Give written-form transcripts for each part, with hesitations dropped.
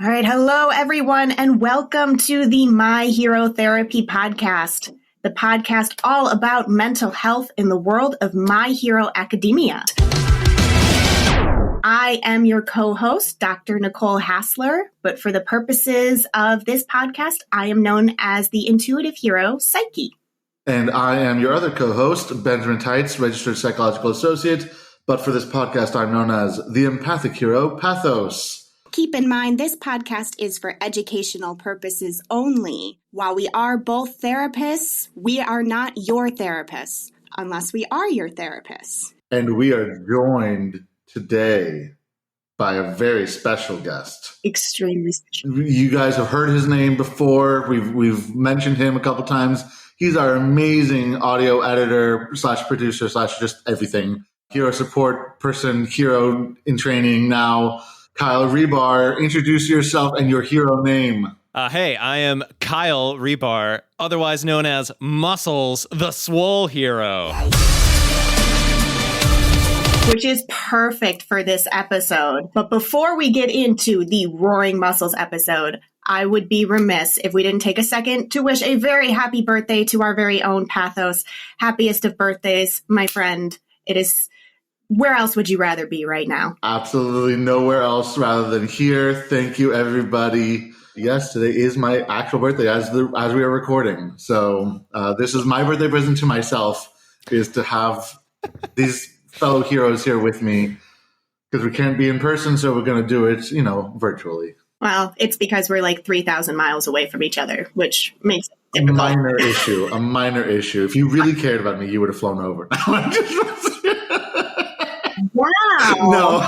All right. Hello, everyone, and welcome to the My Hero Therapy podcast, the podcast all about mental health in the world of My Hero Academia. I am your co-host, Dr. Nicole Hassler, but for the purposes of this podcast, I am known as the intuitive hero, Psyche. And I am your other co-host, Benjamin Tights, registered psychological associate, but for this podcast, I'm known as the empathic hero, Pathos. Keep in mind, this podcast is for educational purposes only. While we are both therapists, we are not your therapists, unless we are your therapists. And we are joined today by a very special guest. Extremely special. You guys have heard his name before. We've mentioned him a couple times. He's our amazing audio editor / producer / just everything. Hero support person, hero in training now. Kyle Rebar, introduce yourself and your hero name. Hey, I am Kyle Rebar, otherwise known as Muscles, the Swole Hero. Which is perfect for this episode. But before we get into the Roaring Muscles episode, I would be remiss if we didn't take a second to wish a very happy birthday to our very own Pathos. Happiest of birthdays, my friend. It is... Where else would you rather be right now? Absolutely nowhere else rather than here. Thank you, everybody. Yes, today is my actual birthday as we are recording. So this is my birthday present to myself, is to have these fellow heroes here with me, because we can't be in person, so we're going to do it, virtually. Well, it's because we're like 3,000 miles away from each other, which makes it difficult. A minor issue. If you really cared about me, you would have flown over. Wow. No.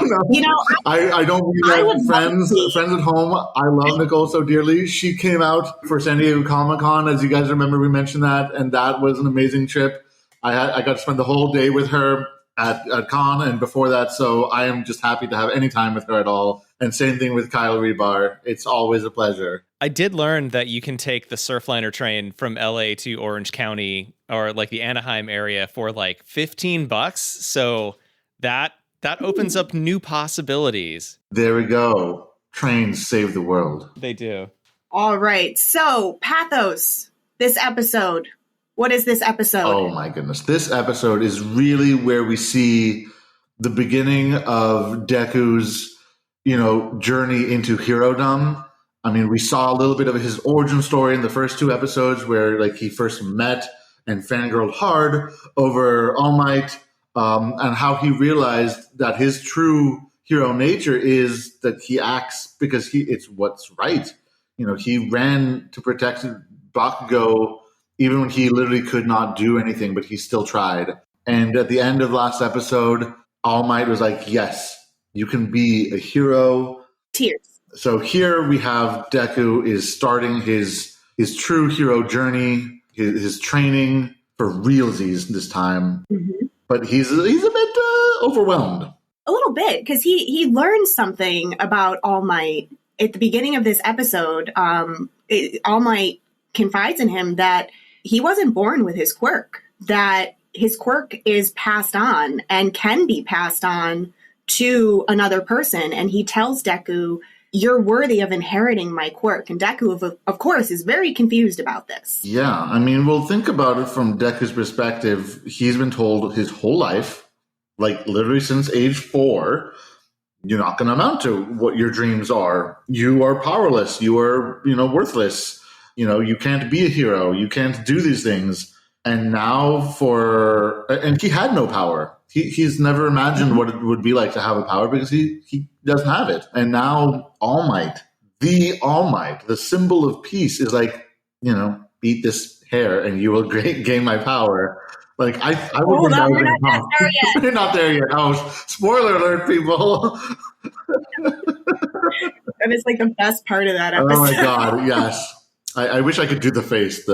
I don't mean that. Friends at home. I love Nicole so dearly. She came out for San Diego Comic-Con, as you guys remember, we mentioned that, and that was an amazing trip. I got to spend the whole day with her at con and before that, so I am just happy to have any time with her at all. And same thing with Kyle Rebar. It's always a pleasure. I did learn that you can take the Surfliner train from LA to Orange County or like the Anaheim area for like $15. So that opens up new possibilities. There we go. Trains save the world. They do. All right. So, Pathos, this episode. What is this episode? Oh, my goodness. This episode is really where we see the beginning of Deku's, journey into hero-dom. I mean, we saw a little bit of his origin story in the first two episodes where, he first met and fangirled hard over All Might. And how he realized that his true hero nature is that he acts because it's what's right. He ran to protect Bakugo even when he literally could not do anything, but he still tried. And at the end of last episode, All Might was like, yes, you can be a hero. Tears. So here we have Deku is starting his true hero journey, his training for realsies this time. Mm-hmm. But he's a bit overwhelmed. A little bit, because he learned something about All Might. At the beginning of this episode, All Might confides in him that he wasn't born with his quirk, that his quirk is passed on and can be passed on to another person. And he tells Deku, you're worthy of inheriting my quirk. And Deku, of course, is very confused about this. Yeah, I mean, we'll think about it from Deku's perspective. He's been told his whole life, literally since age 4, you're not going to amount to what your dreams are. You are powerless. You are, worthless. You can't be a hero. You can't do these things. And now and he had no power. He's never imagined what it would be like to have a power because he doesn't have it. And now All Might, the symbol of peace is beat this hair and you will gain my power. I would We're not there yet. Oh, spoiler alert, people. That is the best part of that episode. Oh my God, yes. I wish I could do the face.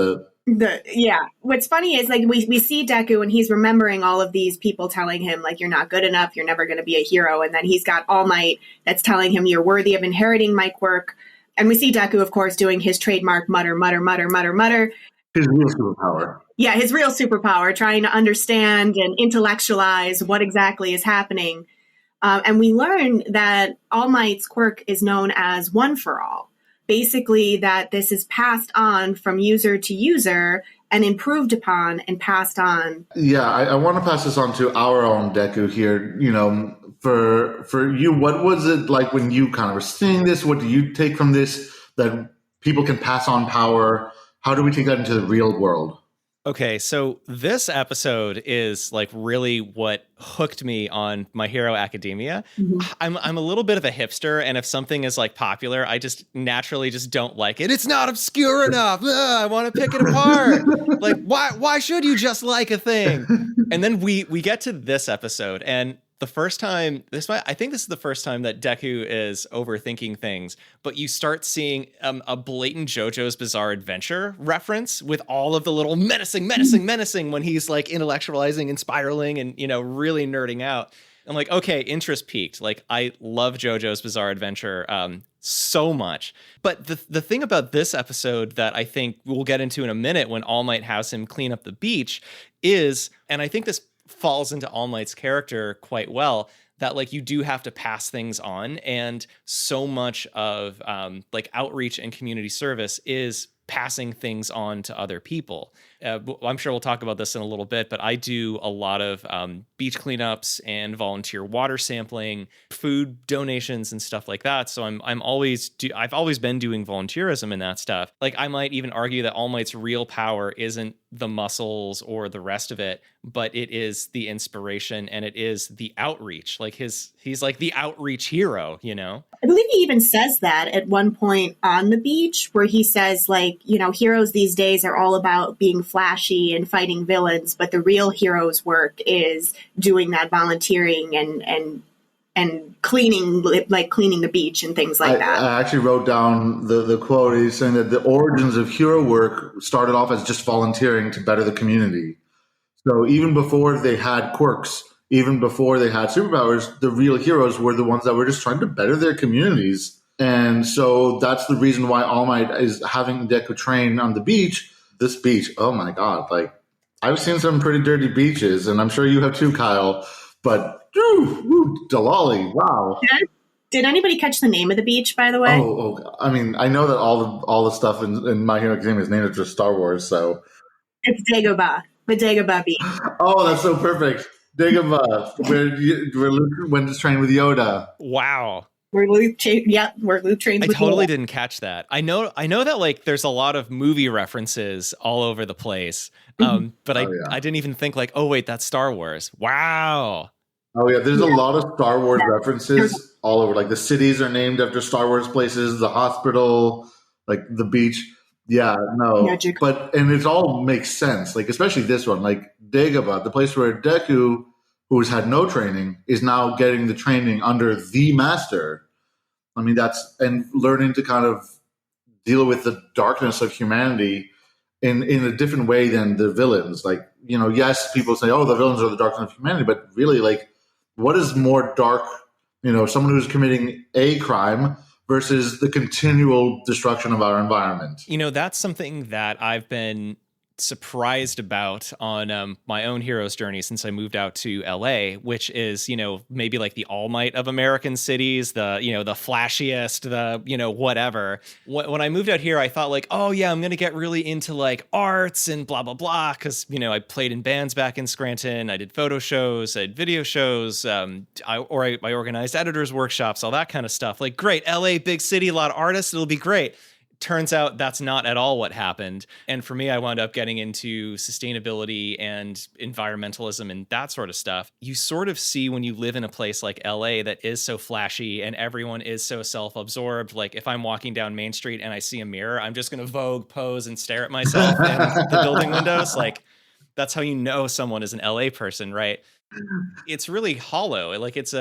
What's funny is we see Deku and he's remembering all of these people telling him you're not good enough, you're never going to be a hero, and then he's got All Might that's telling him you're worthy of inheriting my quirk, and we see Deku, of course, doing his trademark mutter, mutter, mutter, mutter, mutter. His real superpower. Yeah, his real superpower, trying to understand and intellectualize what exactly is happening. And we learn that All Might's quirk is known as One for All. Basically, that this is passed on from user to user and improved upon and passed on. Yeah, I want to pass this on to our own Deku here. You know, for you, what was it like when you kind of were seeing this? What do you take from this that people can pass on power? How do we take that into the real world? Okay, so this episode is like really what hooked me on My Hero Academia. I'm a little bit of a hipster, and if something is like popular, I just naturally just don't like it. It's not obscure enough. Ugh, I want to pick it apart. Like, why should you just like a thing? And then we get to this episode, and the first time I think this is the first time that Deku is overthinking things, but you start seeing a blatant JoJo's Bizarre Adventure reference with all of the little menacing when he's like intellectualizing and spiraling and, you know, really nerding out. I'm like, okay, interest peaked. Like, I love JoJo's Bizarre Adventure so much. But the thing about this episode that I think we'll get into in a minute when All Might has him clean up the beach is, and I think this falls into All Might's character quite well, that like you do have to pass things on, and so much of like outreach and community service is passing things on to other people. I'm sure we'll talk about this in a little bit, but I do a lot of beach cleanups and volunteer water sampling, food donations and stuff like that. So I've always been doing volunteerism and that stuff. Like, I might even argue that All Might's real power isn't the muscles or the rest of it, but it is the inspiration and it is the outreach. Like he's like the outreach hero, you know? I believe he even says that at one point on the beach, where he says, like, you know, heroes these days are all about being flashy and fighting villains, but the real hero's work is doing that volunteering and cleaning the beach and things like that. I actually wrote down the quote. He's saying that the origins of hero work started off as just volunteering to better the community. So even before they had quirks, even before they had superpowers, the real heroes were the ones that were just trying to better their communities. And so that's the reason why All Might is having Deku train on the beach. This beach, oh my God, like, I've seen some pretty dirty beaches, and I'm sure you have too, Kyle. But Delali, wow. Did anybody catch the name of the beach, by the way? Oh, I mean, I know that all the stuff in My Hero Academia is named after Star Wars, so It's Dagobah, the Dagobah beach. Oh, that's so perfect. Dagobah, where Luke went to train with Yoda. Wow. Where Luke trains I with totally Yoda. didn't catch that. I know that like there's a lot of movie references all over the place. But I didn't even think like, oh wait, that's Star Wars. Wow. Oh yeah, there's a lot of Star Wars references all over. Like the cities are named after Star Wars places, the hospital, like the beach. Yeah, no. Magic. And it all makes sense. Like especially this one, like Dagobah, the place where Deku, who's had no training, is now getting the training under the master. I mean, and learning to kind of deal with the darkness of humanity in a different way than the villains. Like, you know, yes, people say, oh, the villains are the darkness of humanity, but really, like, what is more dark, you know, someone who's committing a crime versus the continual destruction of our environment? You know, that's something that I've been surprised about on my own hero's journey since I moved out to LA, which is, you know, maybe like the All Might of American cities, the, you know, the flashiest, the, you know, whatever. When I moved out here, I thought like, oh yeah, I'm going to get really into like arts and blah, blah, blah. Cause, you know, I played in bands back in Scranton. I did photo shows, I did video shows. I organized editors workshops, all that kind of stuff. Like, great, LA, big city, a lot of artists. It'll be great. Turns out that's not at all what happened. And for me, I wound up getting into sustainability and environmentalism and that sort of stuff. You sort of see when you live in a place like LA that is so flashy and everyone is so self-absorbed. Like if I'm walking down Main Street and I see a mirror, I'm just going to Vogue, pose, and stare at myself in the building windows. Like that's how you know someone is an LA person, right? It's really hollow. Like it's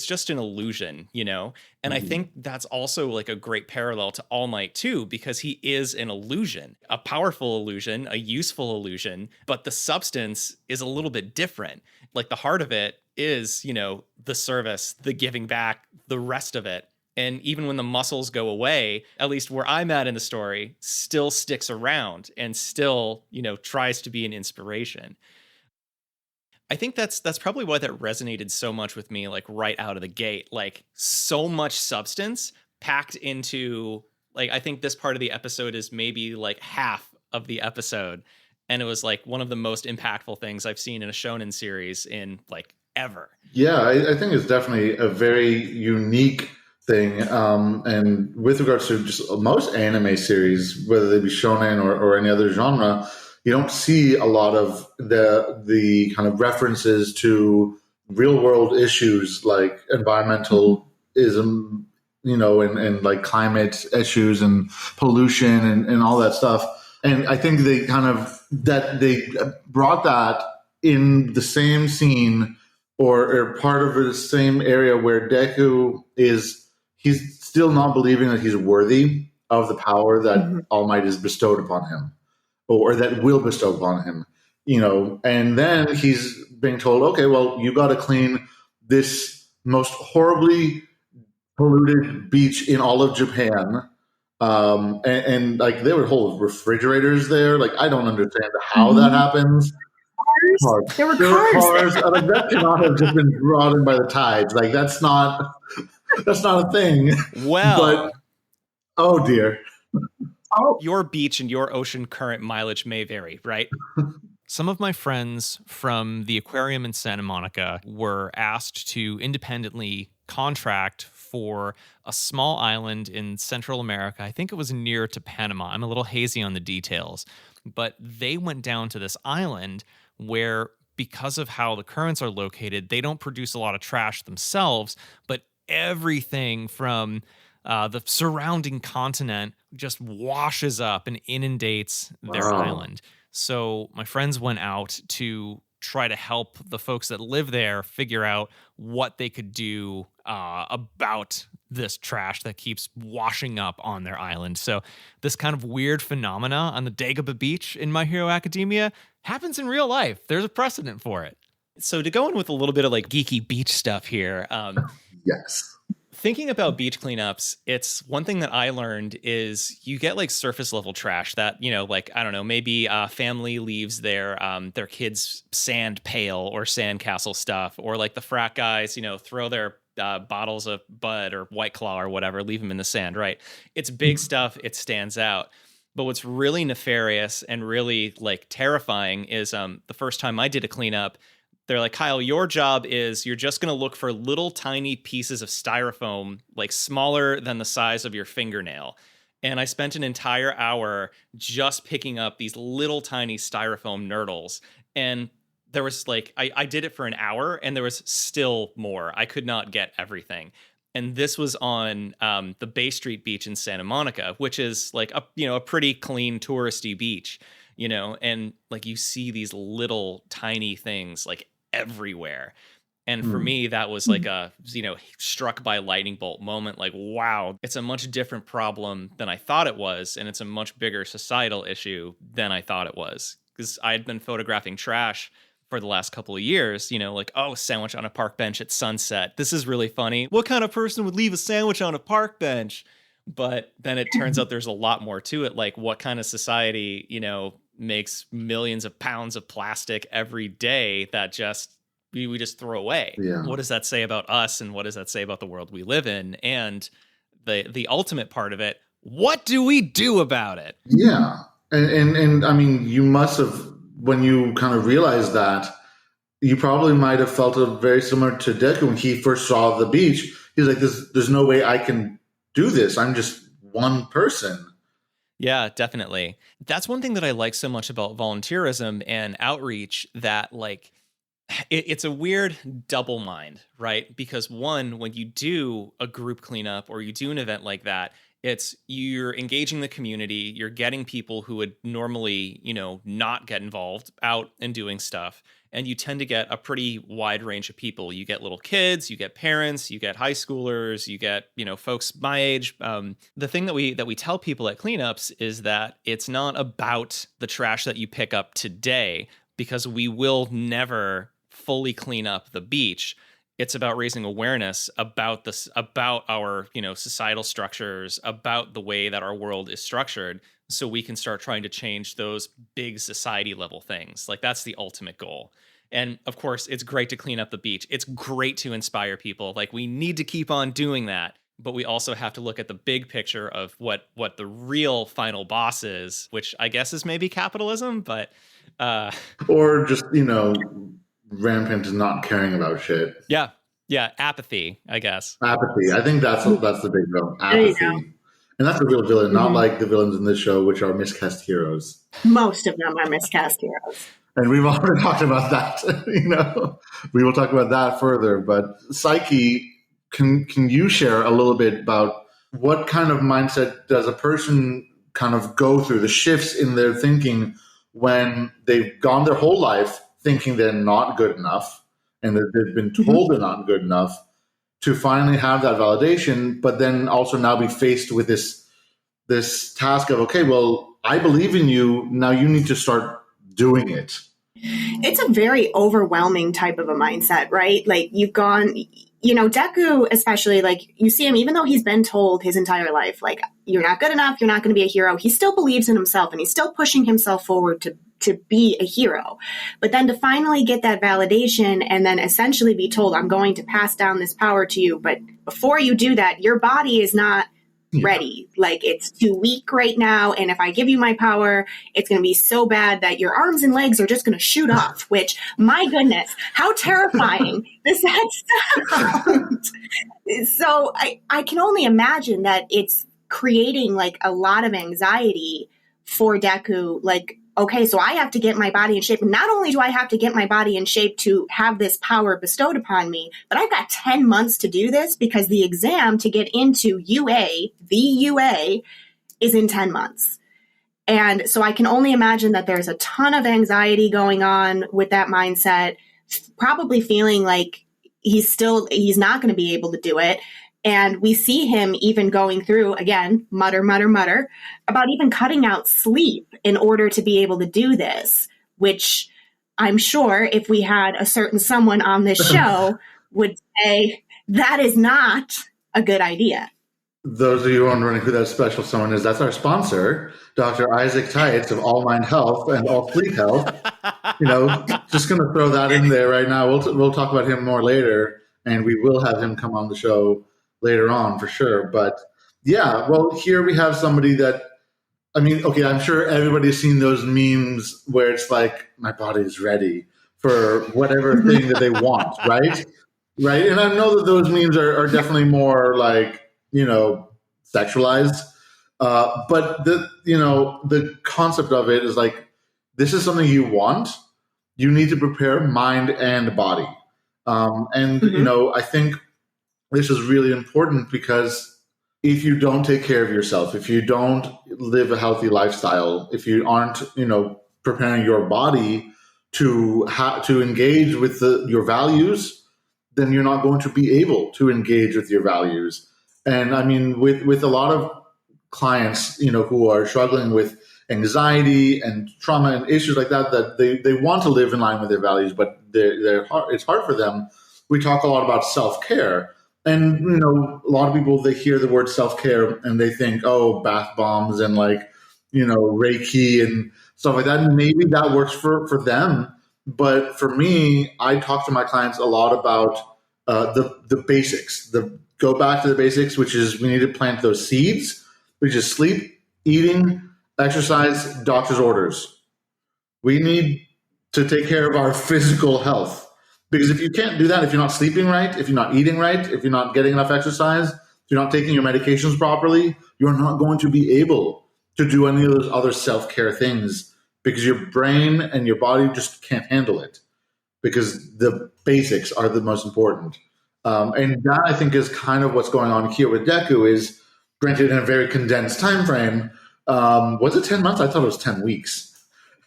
just an illusion, you know? And I think that's also like a great parallel to All Might too, because he is an illusion, a powerful illusion, a useful illusion, but the substance is a little bit different. Like the heart of it is, you know, the service, the giving back, the rest of it. And even when the muscles go away, at least where I'm at in the story, still sticks around and still, you know, tries to be an inspiration. I think that's probably why that resonated so much with me, like right out of the gate. Like so much substance packed into, like, I think this part of the episode is maybe like half of the episode. And it was like one of the most impactful things I've seen in a shonen series in like ever. Yeah, I think it's definitely a very unique thing. And with regards to just most anime series, whether they be shonen or any other genre, you don't see a lot of the kind of references to real world issues like environmentalism, and like climate issues and pollution and all that stuff. And I think they they brought that in the same scene or part of the same area where Deku he's still not believing that he's worthy of the power that All Might is bestowed upon him, or that will bestow upon him, and then he's being told, okay, well, you got to clean this most horribly polluted beach in all of Japan. And like there were whole refrigerators there. Like, I don't understand how that happens. Cars. There were cars. Like, that cannot have just been brought in by the tides. Like, that's not a thing. Well, but oh dear. Your beach and your ocean current mileage may vary, right? Some of my friends from the aquarium in Santa Monica were asked to independently contract for a small island in Central America. I think it was near to Panama. I'm a little hazy on the details, but they went down to this island where, because of how the currents are located, they don't produce a lot of trash themselves, but everything from the surrounding continent just washes up and inundates their island. So my friends went out to try to help the folks that live there figure out what they could do about this trash that keeps washing up on their island. So this kind of weird phenomena on the Dagobah beach in My Hero Academia happens in real life. There's a precedent for it. So to go in with a little bit of like geeky beach stuff here. Yes. Thinking about beach cleanups, it's one thing that I learned is you get like surface level trash that, like, I don't know, maybe a family leaves their kids' sand pail or sandcastle stuff, or like the frat guys, throw their bottles of Bud or White Claw or whatever, leave them in the sand, right? It's big stuff. It stands out. But what's really nefarious and really like terrifying is the first time I did a cleanup, they're like, Kyle, your job is you're just going to look for little tiny pieces of styrofoam, like smaller than the size of your fingernail. And I spent an entire hour just picking up these little tiny styrofoam nurdles. And there was like, I did it for an hour and there was still more. I could not get everything. And this was on the Bay Street Beach in Santa Monica, which is like a pretty clean touristy beach, and like you see these little tiny things like everywhere. And for me, that was like a, struck by lightning bolt moment. Like, wow, it's a much different problem than I thought it was. And it's a much bigger societal issue than I thought it was. Because I had been photographing trash for the last couple of years, like, oh, sandwich on a park bench at sunset. This is really funny. What kind of person would leave a sandwich on a park bench? But then it turns out there's a lot more to it. Like, what kind of society, makes millions of pounds of plastic every day that just we just throw away? Yeah. What does that say about us, and what does that say about the world we live in? And the ultimate part of it, what do we do about it? Yeah. And I mean, you must have, when you kind of realized that, you probably might have felt it very similar to Deku when he first saw the beach. He's like, there's no way I can do this. I'm just one person. Yeah, definitely. That's one thing that I like so much about volunteerism and outreach, that like it's a weird double mind, right? Because one, when you do a group cleanup or you do an event like that, it's you're engaging the community, you're getting people who would normally, not get involved out and doing stuff. And you tend to get a pretty wide range of people. You get little kids, you get parents, you get high schoolers, you get, folks my age. The thing that we tell people at cleanups is that it's not about the trash that you pick up today, because we will never fully clean up the beach. It's about raising awareness about this, about our, societal structures, about the way that our world is structured, so we can start trying to change those big society level things. Like, that's the ultimate goal. And of course, it's great to clean up the beach. It's great to inspire people. Like, we need to keep on doing that. But we also have to look at the big picture of what the real final boss is, which I guess is maybe capitalism, but or just, rampant and not caring about shit. Yeah, apathy, I guess. Apathy. I think that's the big villain. Apathy. And that's the real villain, not like the villains in this show, which are miscast heroes. Most of them are miscast heroes. And we've already talked about that. We will talk about that further. But Psyche, can you share a little bit about what kind of mindset does a person kind of go through, the shifts in their thinking when they've gone their whole life thinking they're not good enough and that they've been told they're not good enough, to finally have that validation, but then also now be faced with this task of, okay, well, I believe in you. Now you need to start doing it. It's a very overwhelming type of a mindset, right? Like, you've gone, Deku especially, like, you see him, even though he's been told his entire life, like, you're not good enough, you're not going to be a hero, he still believes in himself and he's still pushing himself forward to be a hero. But then to finally get that validation and then essentially be told, I'm going to pass down this power to you, but before you do that, your body is not ready. Like, it's too weak right now, and if I give you my power, it's going to be so bad that your arms and legs are just going to shoot off, which, my goodness, how terrifying does that sound? So I can only imagine that it's creating, like, a lot of anxiety for Deku. Like, okay, so I have to get my body in shape. And not only do I have to get my body in shape to have this power bestowed upon me, but I've got 10 months to do this because the exam to get into the UA, is in 10 months. And so I can only imagine that there's a ton of anxiety going on with that mindset, probably feeling like he's not going to be able to do it. And we see him even going through, again, mutter, about even cutting out sleep in order to be able to do this, which I'm sure if we had a certain someone on this show would say that is not a good idea. Those of you wondering who that special someone is, that's our sponsor, Dr. Isaac Tights of All Mind Health and All Sleep Health. Just going to throw that in there right now. We'll talk about him more later, and we will have him come on the show later on for sure. But yeah, well, here we have somebody that, I'm sure everybody's seen those memes where it's like, my body's ready for whatever thing that they want, right? Right. And I know that those memes are definitely more like, sexualized. But the concept of it is like, this is something you want. You need to prepare mind and body. I think this is really important because if you don't take care of yourself, if you don't live a healthy lifestyle, if you aren't, preparing your body to engage with your values, then you're not going to be able to engage with your values. And with a lot of clients, who are struggling with anxiety and trauma and issues like that they want to live in line with their values, but it's hard for them. We talk a lot about self-care. And, a lot of people, they hear the word self-care and they think, oh, bath bombs and Reiki and stuff like that. And maybe that works for them. But for me, I talk to my clients a lot about the basics, go back to the basics, which is we need to plant those seeds, which is sleep, eating, exercise, doctor's orders. We need to take care of our physical health. Because if you can't do that, if you're not sleeping right, if you're not eating right, if you're not getting enough exercise, if you're not taking your medications properly, you're not going to be able to do any of those other self-care things because your brain and your body just can't handle it because the basics are the most important. And that, I think, is kind of what's going on here with Deku is, granted, in a very condensed time frame. Was it 10 months? I thought it was 10 weeks.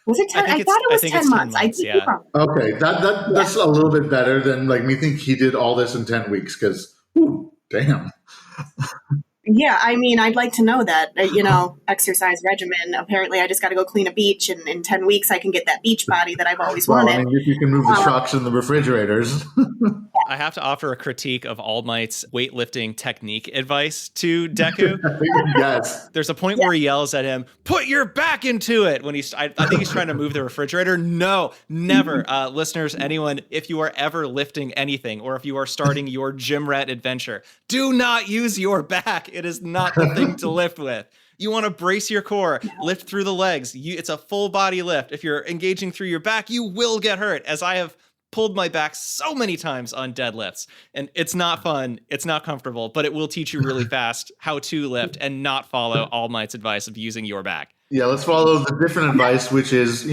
Was it 10? I thought it was 10 months. Yeah. Okay, that's a little bit better than me think he did all this in 10 weeks because, damn. Yeah, I'd like to know that, exercise regimen. Apparently, I just got to go clean a beach, and in 10 weeks, I can get that beach body that I've always wanted. If you can move the trucks and the refrigerators. I have to offer a critique of All Might's weightlifting technique advice to Deku. Yes. There's a point where he yells at him, "Put your back into it!" When I think he's trying to move the refrigerator. No, never. Listeners, anyone, if you are ever lifting anything or if you are starting your gym rat adventure, do not use your back. It is not the thing to lift with. You want to brace your core, lift through the legs. It's a full body lift. If you're engaging through your back, you will get hurt, as I have pulled my back so many times on deadlifts. And it's not fun. It's not comfortable, but it will teach you really fast how to lift and not follow All Might's advice of using your back. Yeah, let's follow the different advice, which is,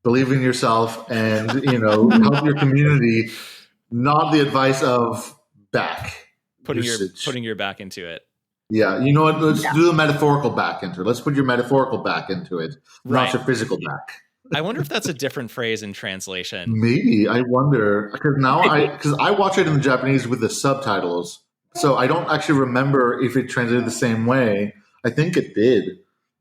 believe in yourself and, help your community, not the advice of back. Putting your back into it. Yeah, you know what? Let's do the metaphorical back into it. Let's put your metaphorical back into it, right. Not your physical back. I wonder if that's a different phrase in translation. Maybe. I wonder. Because I watch it in Japanese with the subtitles, so I don't actually remember if it translated the same way. I think it did.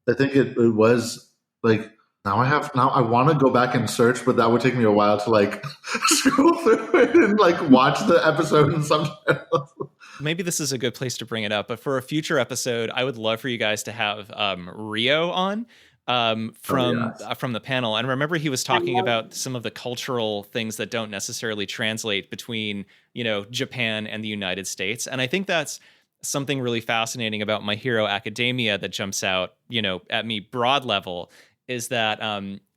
I think it was like, now I want to go back and search, but that would take me a while to scroll through it and watch the episode in subtitles. Maybe this is a good place to bring it up, but for a future episode, I would love for you guys to have Rio on from the panel. And remember, he was talking about some of the cultural things that don't necessarily translate between, Japan and the United States. And I think that's something really fascinating about My Hero Academia that jumps out, at me broad level, is that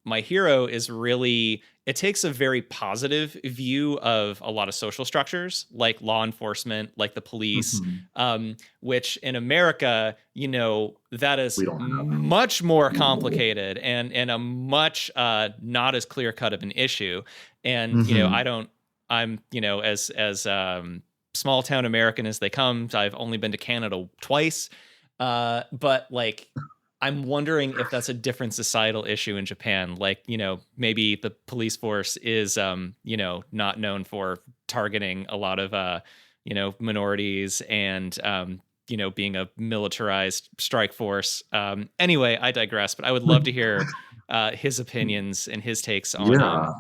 My Hero is really, it takes a very positive view of a lot of social structures, like law enforcement, like the police, which in America, that is much more complicated and a much not as clear cut of an issue. And, I'm as small town American as they come. I've only been to Canada twice, but I'm wondering if that's a different societal issue in Japan. Maybe the police force is, not known for targeting a lot of, minorities and, being a militarized strike force. Anyway, I digress, but I would love to hear his opinions and his takes on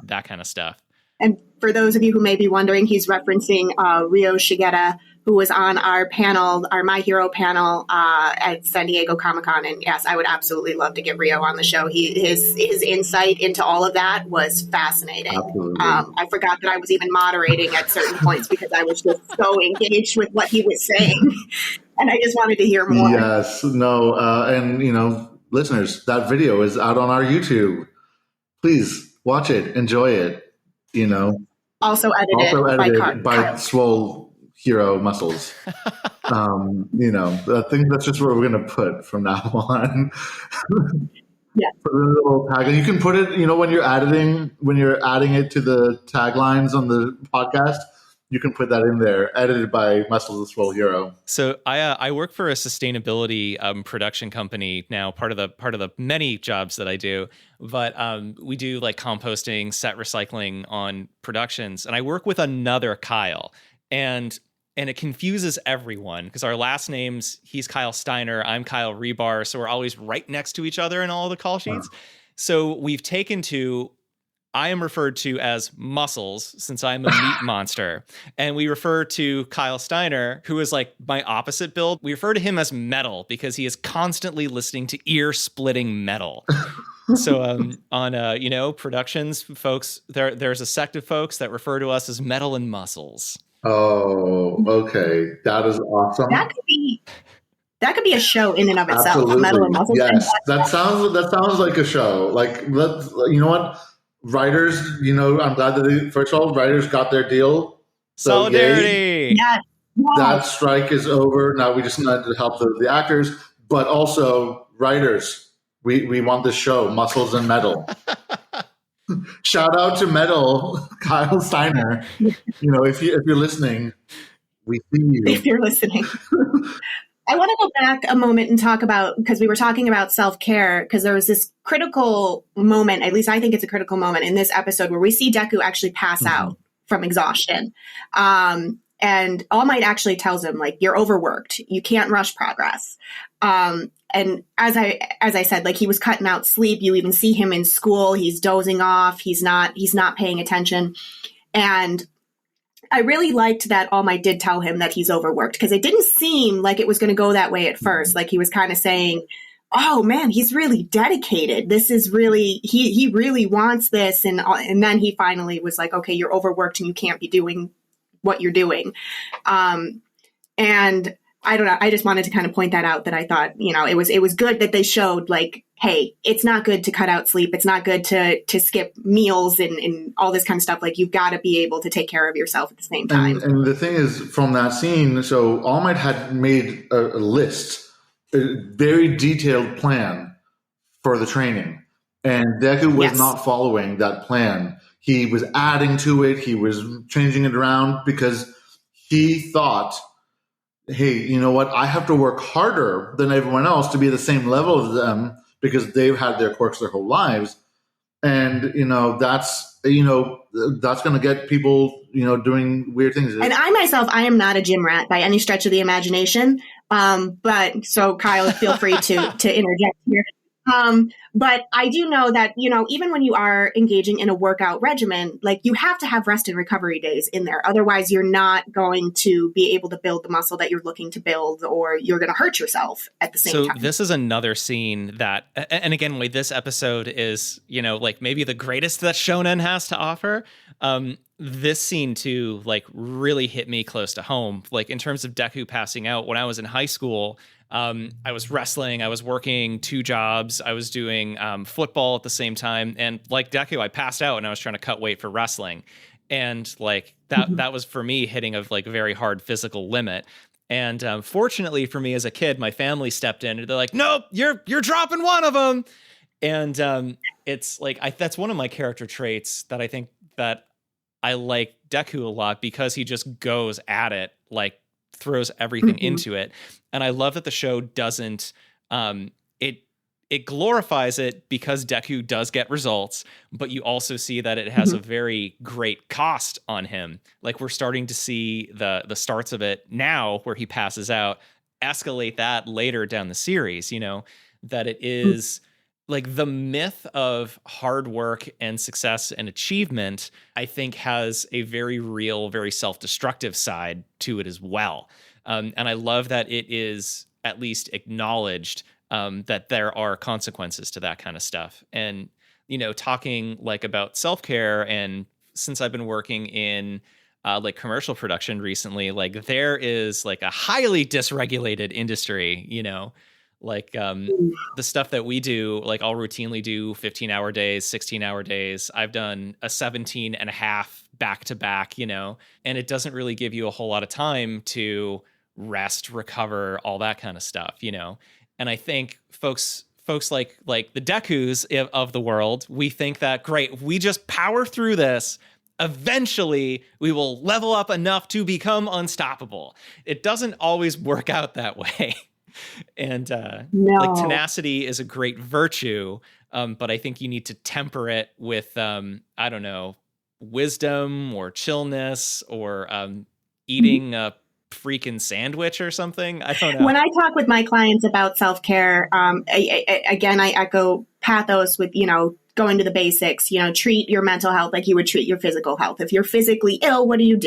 that kind of stuff. And for those of you who may be wondering, he's referencing Ryo Shigeta, who was on our panel, our My Hero panel at San Diego Comic-Con. And yes, I would absolutely love to get Rio on the show. His insight into all of that was fascinating. I forgot that I was even moderating at certain points because I was just so engaged with what he was saying. And I just wanted to hear more. Yes, no, and, listeners, that video is out on our YouTube. Please watch it, enjoy it. Also edited by Swole Hero Muscles. I think that's just what we're going to put from now on. Yeah. Put a little tag, and you can put it. When you're adding it to the taglines on the podcast, you can put that in there. Edited by Muscles of Swole Hero. So I work for a sustainability production company now, part of the many jobs that I do. But we do composting, set recycling on productions, and I work with another Kyle, and it confuses everyone because our last names, he's Kyle Steiner, I'm Kyle Rebar, so we're always right next to each other in all the call sheets. Wow. So we've taken to, I am referred to as Muscles since I'm a meat monster. And we refer to Kyle Steiner, who is my opposite build. We refer to him as Metal because he is constantly listening to ear-splitting metal. So on productions, folks, there's a sect of folks that refer to us as Metal and Muscles. Oh, okay. That is awesome. That could be a show in and of itself. Absolutely. Metal and Muscles. Yes, that sounds like a show. You know what? Writers, I'm glad that first of all, writers got their deal. So solidarity. Yes. That strike is over. Now we just need to help the actors, but also writers. We want this show, Muscles and Metal. Shout out to Metal, Kyle Steiner. If you're listening, we see you. If you're listening. I want to go back a moment and talk about, because we were talking about self-care, because there was this critical moment, at least I think it's a critical moment in this episode, where we see Deku actually pass out from exhaustion. And All Might actually tells him, you're overworked. You can't rush progress. And as I said, he was cutting out sleep. You even see him in school. He's dozing off. He's not paying attention. And I really liked that All Might did tell him that he's overworked, because it didn't seem like it was going to go that way at first. Like he was kind of saying, oh man, he's really dedicated. This is really, he really wants this. And then he finally was like, okay, you're overworked and you can't be doing what you're doing. And I don't know. I just wanted to kind of point that out, that I thought, it was good that they showed like, hey, it's not good to cut out sleep. It's not good to skip meals and all this kind of stuff. Like, you've got to be able to take care of yourself at the same time. And the thing is, from that scene, so All Might had made a list, a very detailed plan for the training. And Deku was not following that plan. He was adding to it. He was changing it around because he thought, hey, you know what? I have to work harder than everyone else to be at the same level as them because they've had their quirks their whole lives. And, that's going to get people, doing weird things. And I myself, I am not a gym rat by any stretch of the imagination. But so Kyle, feel free to interject here. But I do know that, even when you are engaging in a workout regimen, like, you have to have rest and recovery days in there. Otherwise, you're not going to be able to build the muscle that you're looking to build, or you're going to hurt yourself at the same time. So this is another scene that, and again, this episode is, like maybe the greatest that Shonen has to offer. This scene too, like, really hit me close to home. Like, in terms of Deku passing out, when I was in high school, I was wrestling, I was working 2 jobs, I was doing football at the same time. And like Deku, I passed out and I was trying to cut weight for wrestling. And like that was for me hitting a like very hard physical limit. And fortunately for me as a kid, my family stepped in and they're like, nope, you're dropping one of them. And it's like, that's one of my character traits that I think that I like Deku a lot, because he just goes at it, like throws everything into it. And I love that the show doesn't, it glorifies it because Deku does get results, but you also see that it has a very great cost on him. Like, we're starting to see the starts of it now where he passes out, escalate that later down the series, that it is like the myth of hard work and success and achievement, I think, has a very real, very self-destructive side to it as well. And I love that it is at least acknowledged that there are consequences to that kind of stuff. And, talking like about self-care, and since I've been working in like commercial production recently, like there is like a highly dysregulated industry, like the stuff that we do, like I'll routinely do 15-hour days, 16-hour days. I've done a 17 and a half back-to-back, and it doesn't really give you a whole lot of time to rest, recover, all that kind of stuff, And I think folks like the Dekus of the world, we think that, great, we just power through this, eventually we will level up enough to become unstoppable. It doesn't always work out that way. And like, tenacity is a great virtue, but I think you need to temper it with I don't know, wisdom or chillness, or eating a freaking sandwich or something. I don't know. When I talk with my clients about self-care, again, I echo pathos with, going to the basics, treat your mental health like you would treat your physical health. If you're physically ill, what do?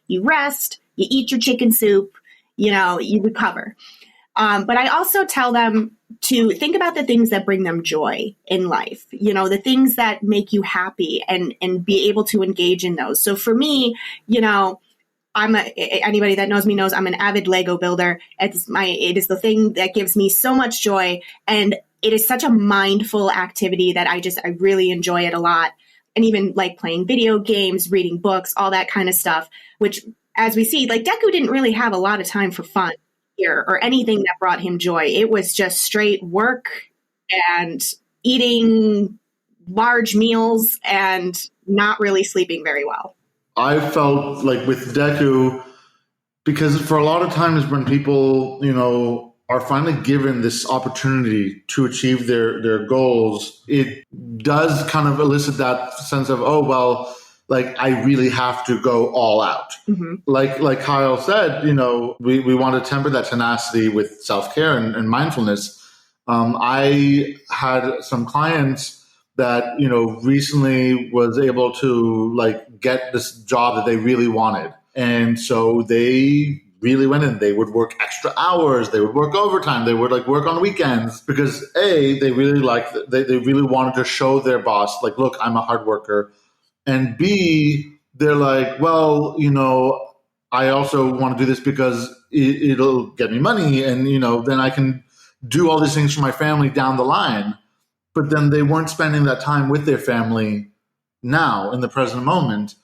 You rest, you eat your chicken soup, you recover. But I also tell them to think about the things that bring them joy in life, the things that make you happy, and be able to engage in those. So for me, anybody that knows me knows I'm an avid Lego builder. It is the thing that gives me so much joy. And it is such a mindful activity that I really enjoy it a lot. And even like playing video games, reading books, all that kind of stuff, which, as we see, like, Deku didn't really have a lot of time for fun here or anything that brought him joy. It was just straight work and eating large meals and not really sleeping very well. I felt like with Deku, because for a lot of times when people, are finally given this opportunity to achieve their goals, it does kind of elicit that sense of, oh, well, like, I really have to go all out. Like Kyle said, we want to temper that tenacity with self-care and mindfulness. I had some clients that, recently was able to like get this job that they really wanted. And so they really went in. They would work extra hours. They would work overtime. They would like work on weekends because A, they really they really wanted to show their boss, like, look, I'm a hard worker. And B, they're like, well, you know, I also want to do this because it'll get me money. And, you know, then I can do all these things for my family down the line. But then they weren't spending that time with their family now in the present moment.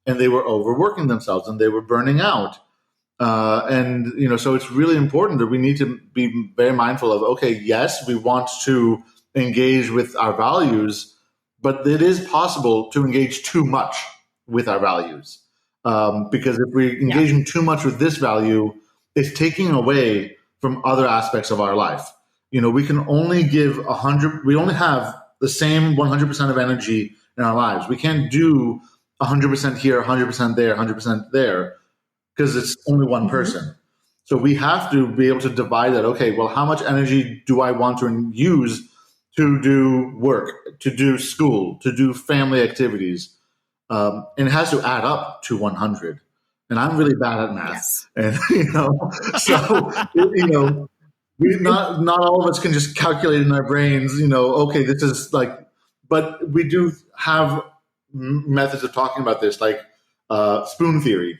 And they were overworking themselves and they were burning out. And, you know, so it's really important that we need to be very mindful of, okay, yes, we want to engage with our values, but it is possible to engage too much with our values. Because if we're engaging too much with this value, it's taking away from other aspects of our life. You know, we can only give 100, we only have the same 100% of energy in our lives. We can't do 100% here, 100% there, 100% there, because it's only one person. So we have to be able to divide that. Okay, well, how much energy do I want to use to do work, to do school, to do family activities? And it has to add up to 100. And I'm really bad at math. Yes. And, you know, so, you know, not all of us can just calculate in our brains, you know, okay, this is like, but we do have methods of talking about this, like spoon theory.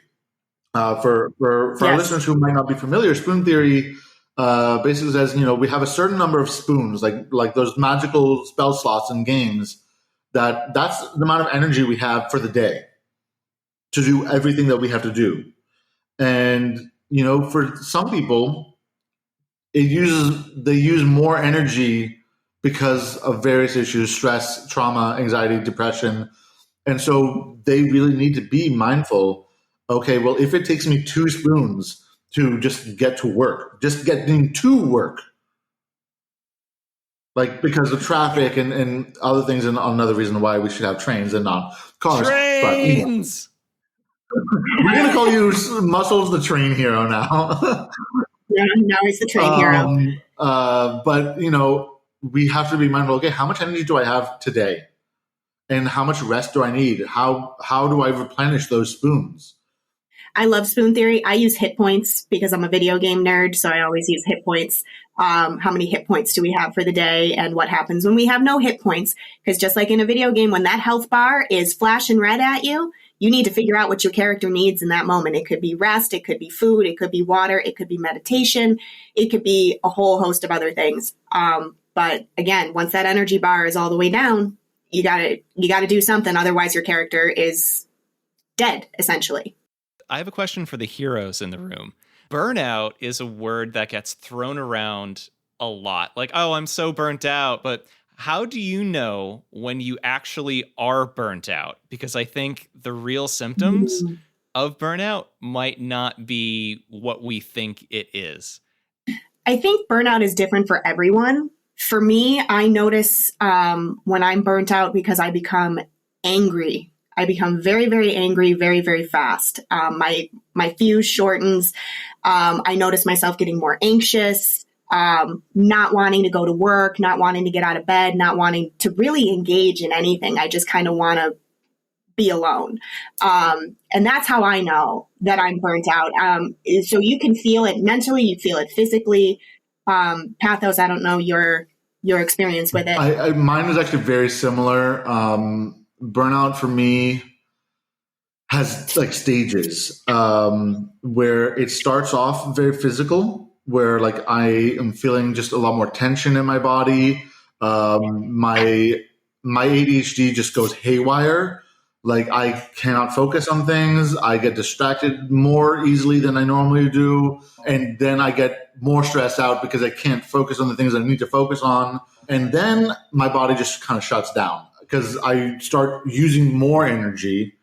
For our listeners who might not be familiar, spoon theory basically says, you know, we have a certain number of spoons, like those magical spell slots in games, that's the amount of energy we have for the day to do everything that we have to do. And, you know, for some people, they use more energy because of various issues, stress, trauma, anxiety, depression. And so they really need to be mindful. Okay, well, if it takes me 2 spoons to just get to work, just getting to work, like because of traffic and other things, and another reason why we should have trains and not cars. Trains! But, we're going to call you Muscles the Train Hero now. Yeah, now he's the train hero. But, you know, we have to be mindful, okay, how much energy do I have today? And how much rest do I need? How do I replenish those spoons? I love spoon theory. I use hit points because I'm a video game nerd, so I always use hit points. How many hit points do we have for the day, and what happens when we have no hit points? Because just like in a video game, when that health bar is flashing red at you, you need to figure out what your character needs in that moment. It could be rest, it could be food, it could be water, it could be meditation, it could be a whole host of other things. But again, once that energy bar is all the way down, you gotta do something. Otherwise, your character is dead, essentially. I have a question for the heroes in the room. Burnout is a word that gets thrown around a lot. Like, oh, I'm so burnt out. But how do you know when you actually are burnt out? Because I think the real symptoms of burnout might not be what we think it is. I think burnout is different for everyone. For me, I notice when I'm burnt out because I become angry. I become very, very angry, very, very fast. My fuse shortens. I notice myself getting more anxious, not wanting to go to work, not wanting to get out of bed, not wanting to really engage in anything. I just kind of want to be alone. And that's how I know that I'm burnt out. So you can feel it mentally, you feel it physically. Pathos, I don't know your experience with it. Mine is actually very similar. Burnout for me has like stages where it starts off very physical, where like I am feeling just a lot more tension in my body. My ADHD just goes haywire. Like I cannot focus on things. I get distracted more easily than I normally do. And then I get more stressed out because I can't focus on the things I need to focus on. And then my body just kind of shuts down because I start using more energy,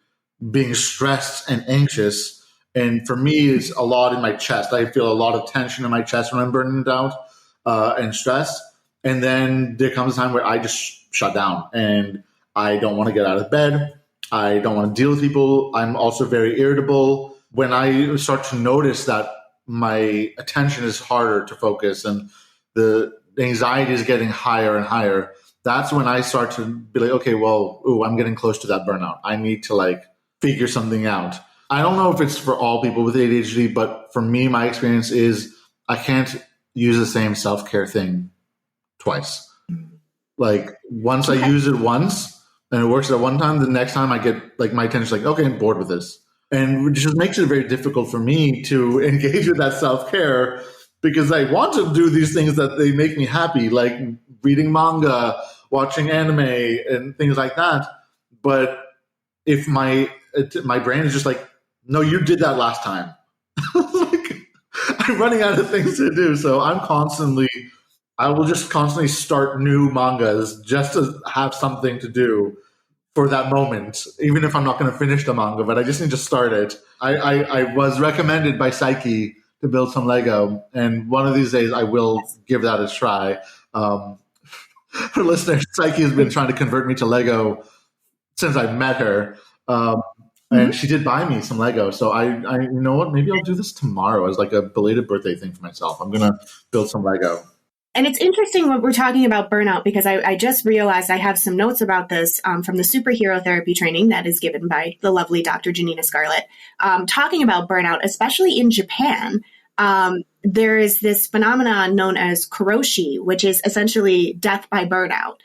being stressed and anxious. And for me, it's a lot in my chest. I feel a lot of tension in my chest when I'm burning out and stressed. And then there comes a time where I just shut down and I don't want to get out of bed. I don't want to deal with people. I'm also very irritable. When I start to notice that my attention is harder to focus and the anxiety is getting higher and higher, that's when I start to be like, okay, well, I'm getting close to that burnout. I need to like figure something out. I don't know if it's for all people with ADHD, but for me, my experience is I can't use the same self-care thing twice. Like once I use it once and it works at one time, the next time I get like my attention's like, okay, I'm bored with this. And it just makes it very difficult for me to engage with that self-care because I want to do these things that they make me happy, like reading manga, watching anime and things like that. But if my brain is just like, no, you did that last time. Like, I'm running out of things to do. So I will just constantly start new mangas just to have something to do for that moment, even if I'm not going to finish the manga, but I just need to start it. I was recommended by Psyche to build some Lego, and one of these days I will give that a try. For listeners, Psyche has been trying to convert me to Lego since I met her. And she did buy me some Lego. So I you know what? Maybe I'll do this tomorrow as like a belated birthday thing for myself. I'm going to build some Lego. And it's interesting when we're talking about burnout because I just realized I have some notes about this from the superhero therapy training that is given by the lovely Dr. Janina Scarlett, talking about burnout, especially in Japan. There is this phenomenon known as karoshi, which is essentially death by burnout,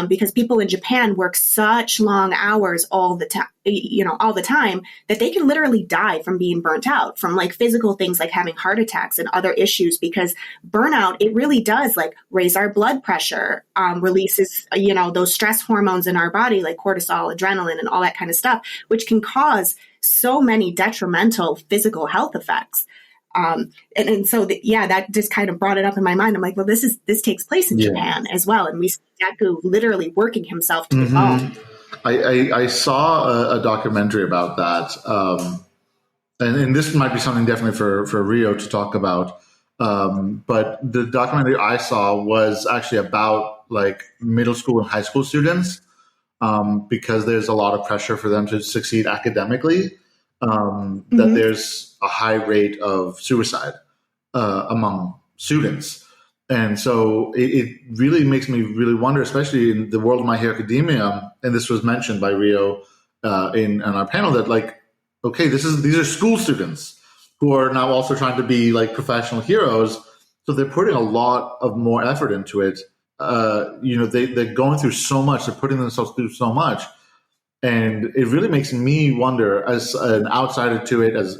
because people in Japan work such long hours all the time that they can literally die from being burnt out from like physical things like having heart attacks and other issues, because burnout, it really does like raise our blood pressure, releases, those stress hormones in our body like cortisol, adrenaline, and all that kind of stuff, which can cause so many detrimental physical health effects. And so that just kind of brought it up in my mind. I'm like, well, this takes place in Japan as well. And we see Deku literally working himself to the bone. I saw a documentary about that. And this might be something definitely for Rio to talk about. But the documentary I saw was actually about like middle school and high school students, because there's a lot of pressure for them to succeed academically. That there's a high rate of suicide among students. And so it really makes me really wonder, especially in the world of My Hero Academia, and this was mentioned by Rio in our panel, that like, okay, these are school students who are now also trying to be like professional heroes. So they're putting a lot of more effort into it. They're going through so much, they're putting themselves through so much. And it really makes me wonder, as an outsider to it, as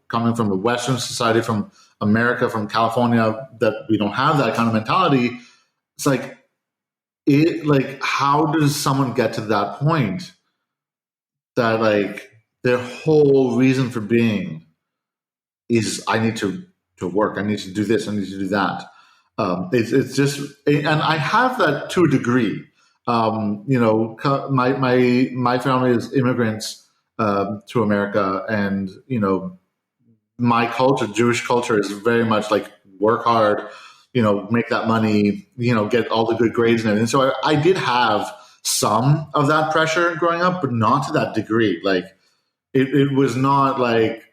coming from the Western society, from America, from California, that we don't have that kind of mentality. It's like, how does someone get to that point that like their whole reason for being is I need to work, I need to do this, I need to do that. It's just, and I have that to a degree. My family is immigrants to America, and my culture, Jewish culture, is very much like work hard, make that money, get all the good grades and everything. So I did have some of that pressure growing up, but not to that degree. Like it was not like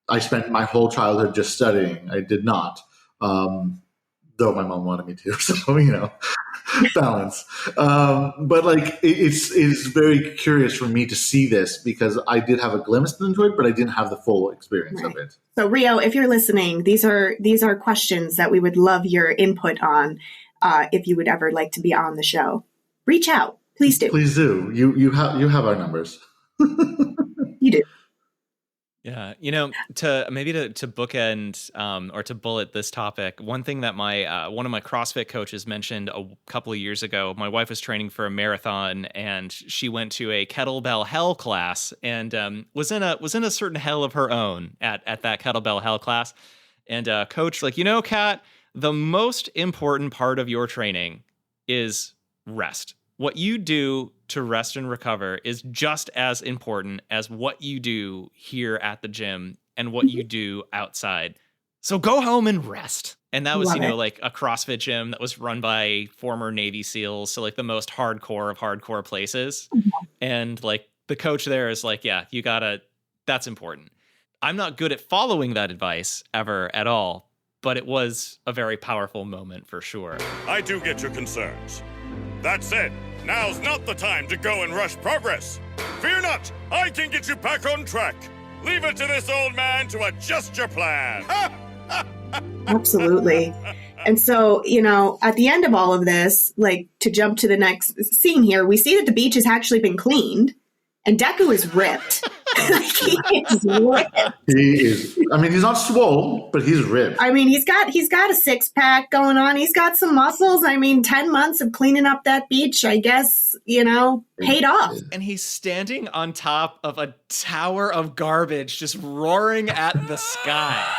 I spent my whole childhood just studying. I did not, though my mom wanted me to. So balance. But like it's very curious for me to see this, because I did have a glimpse into it, but I didn't have the full experience of it. So Rio, if you're listening, these are questions that we would love your input on. If you would ever like to be on the show, reach out. Please do. Please do. You have our numbers. You do. Yeah, to bookend or to bullet this topic, one thing that my one of my CrossFit coaches mentioned a couple of years ago, my wife was training for a marathon, and she went to a kettlebell hell class, and was in a certain hell of her own at that kettlebell hell class. And coach, like, Kat, the most important part of your training is rest. What you do to rest and recover is just as important as what you do here at the gym and what you do outside. So go home and rest. And that was, like a CrossFit gym that was run by former Navy SEALs. So like the most hardcore of hardcore places. Mm-hmm. And like the coach there is like, yeah, that's important. I'm not good at following that advice ever at all, but it was a very powerful moment for sure. I do get your concerns. That said, now's not the time to go and rush progress. Fear not, I can get you back on track. Leave it to this old man to adjust your plan. Absolutely. And so, at the end of all of this, like to jump to the next scene here, we see that the beach has actually been cleaned and Deku is ripped. He is ripped. He is. I mean, he's not swole, but he's ripped. I mean, he's got a 6-pack going on. He's got some muscles. I mean, 10 months of cleaning up that beach, I guess, paid off. And he's standing on top of a tower of garbage, just roaring at the sky.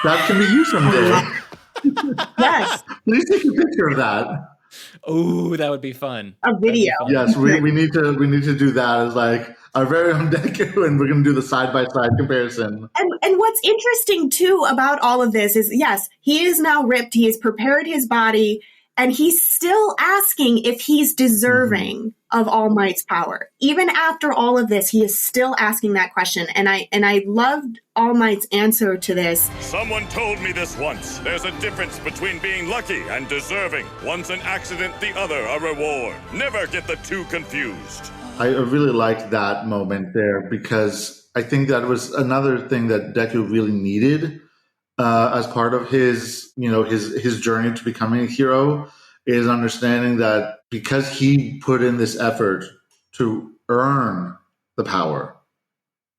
That can be you someday. Yes. Please take a picture of that. Oh, that would be fun. A video. Yes, we need to do that as like our very own Deku, and we're going to do the side-by-side comparison. And what's interesting, too, about all of this is, yes, he is now ripped. He has prepared his body, and he's still asking if he's deserving of All Might's power. Even after all of this, he is still asking that question. And I loved All Might's answer to this. Someone told me this once. There's a difference between being lucky and deserving. One's an accident, the other a reward. Never get the two confused. I really liked that moment there because I think that was another thing that Deku really needed as part of his journey to becoming a hero, is understanding that because he put in this effort to earn the power,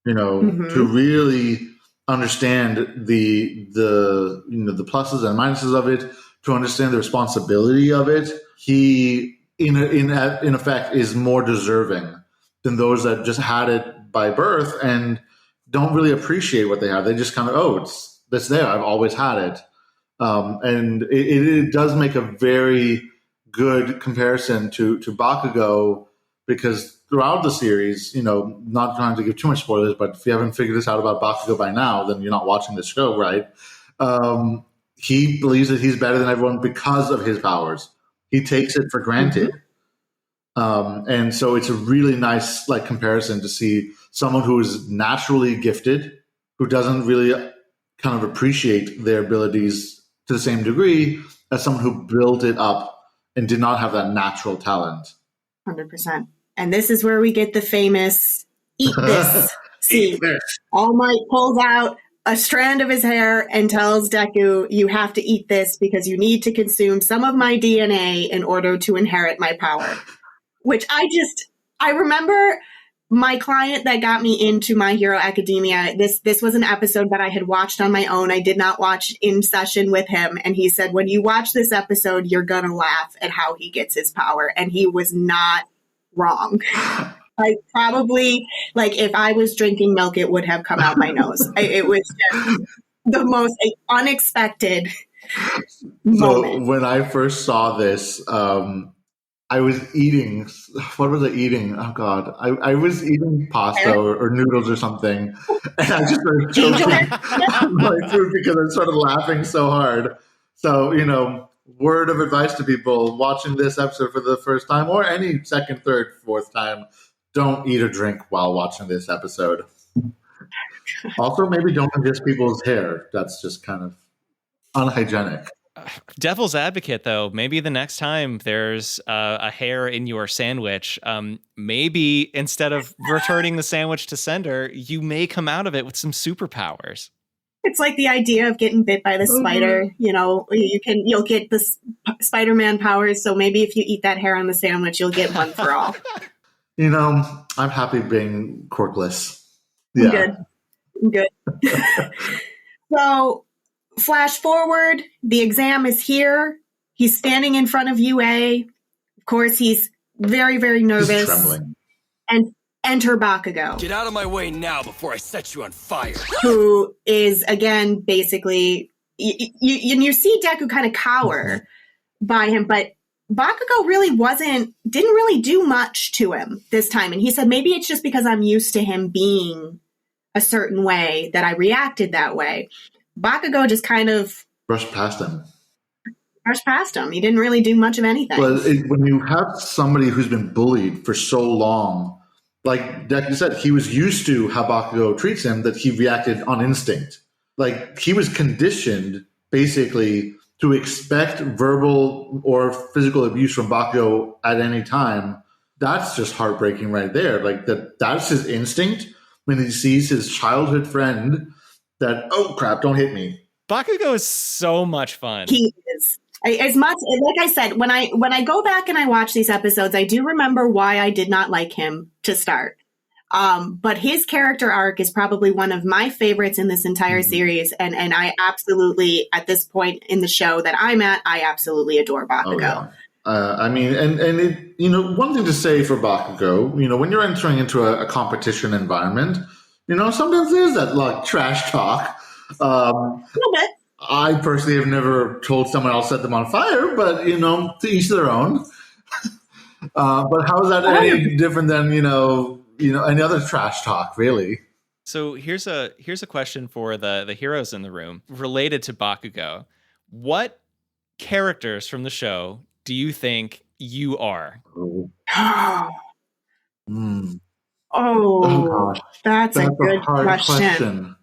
to really understand the pluses and minuses of it, to understand the responsibility of it, he in effect is more deserving than those that just had it by birth and don't really appreciate what they have. They just kind of, it's there. I've always had it. And it does make a very good comparison to Bakugo, because throughout the series, not trying to give too much spoilers, but if you haven't figured this out about Bakugo by now, then you're not watching the show, right? He believes that he's better than everyone because of his powers. He takes it for granted. And so it's a really nice comparison to see someone who is naturally gifted, who doesn't really kind of appreciate their abilities to the same degree as someone who built it up and did not have that natural talent. 100%. And this is where we get the famous eat this scene. All Might pulls out a strand of his hair and tells Deku, you have to eat this because you need to consume some of my DNA in order to inherit my power. Which I remember my client that got me into My Hero Academia, this was an episode that I had watched on my own. I did not watch in session with him. And he said, when you watch this episode, you're going to laugh at how he gets his power. And he was not wrong. I probably, if I was drinking milk, it would have come out my nose. It was just the most unexpected moment. So when I first saw this, I was eating, what was I eating? Oh, God. I was eating pasta or noodles or something. And I just started choking my food because I started laughing so hard. So, word of advice to people watching this episode for the first time or any second, third, fourth time, don't eat or drink while watching this episode. Also, maybe don't ingest people's hair. That's just kind of unhygienic. Devil's advocate, though, maybe the next time there's a hair in your sandwich, maybe instead of returning the sandwich to sender, you may come out of it with some superpowers. It's like the idea of getting bit by the spider. You'll get the Spider-Man powers. So maybe if you eat that hair on the sandwich, you'll get one for all. I'm happy being quirkless. Yeah. I'm good. So flash forward, the exam is here. He's standing in front of UA. Of course, he's very, very nervous. He's trembling. And enter Bakugo. Get out of my way now before I set you on fire. Who is, again, basically, you see Deku kind of cower by him, but Bakugo didn't really do much to him this time. And he said, maybe it's just because I'm used to him being a certain way that I reacted that way. Bakugo just kind of brushed past him. He didn't really do much of anything. But when you have somebody who's been bullied for so long, like Deku said, he was used to how Bakugo treats him, that he reacted on instinct. Like, he was conditioned, basically, to expect verbal or physical abuse from Bakugo at any time, that's just heartbreaking right there. Like that's his instinct when he sees his childhood friend that, oh crap, don't hit me. Bakugo is so much fun. He is. As much, like I said, when I go back and I watch these episodes, I do remember why I did not like him to start. But his character arc is probably one of my favorites in this entire series. And I absolutely, at this point in the show that I'm at, I absolutely adore Bakugo. Oh, yeah. I mean, and it, you know, one thing to say for Bakugo, you know, when you're entering into a competition environment, you know, sometimes there's that like trash talk. A little bit. I personally have never told someone I'll set them on fire, but, you know, to each their own. But how is that any different than, you know, any other trash talk, really? So here's a question for the heroes in the room related to Bakugo. What characters from the show do you think you are? Oh, that's a good hard question.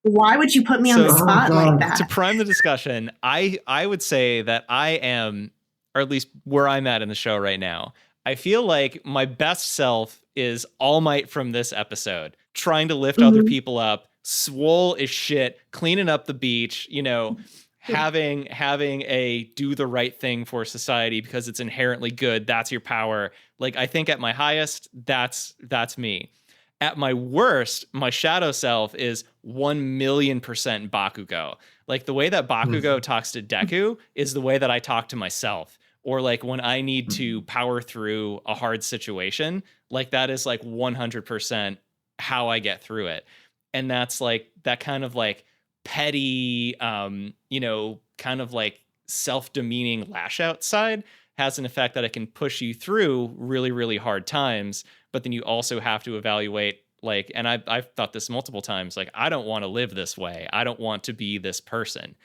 Why would you put me on the spot like that? To prime the discussion, I would say that I am, or at least where I'm at in the show right now, I feel like my best self is All Might from this episode, trying to lift other people up, swole as shit, cleaning up the beach, you know, having a do the right thing for society because it's inherently good. That's your power. Like, I think at my highest, that's me. At my worst, my shadow self is 1,000,000% Bakugo. Like, the way that Bakugo talks to Deku is the way that I talk to myself. Or like when I need to power through a hard situation, like that is like 100% how I get through it. And that's like that kind of like petty, you know, kind of like self-demeaning lash out side has an effect that it can push you through really, really hard times. But then you also have to evaluate, like, and I've thought this multiple times, like, I don't want to live this way. I don't want to be this person,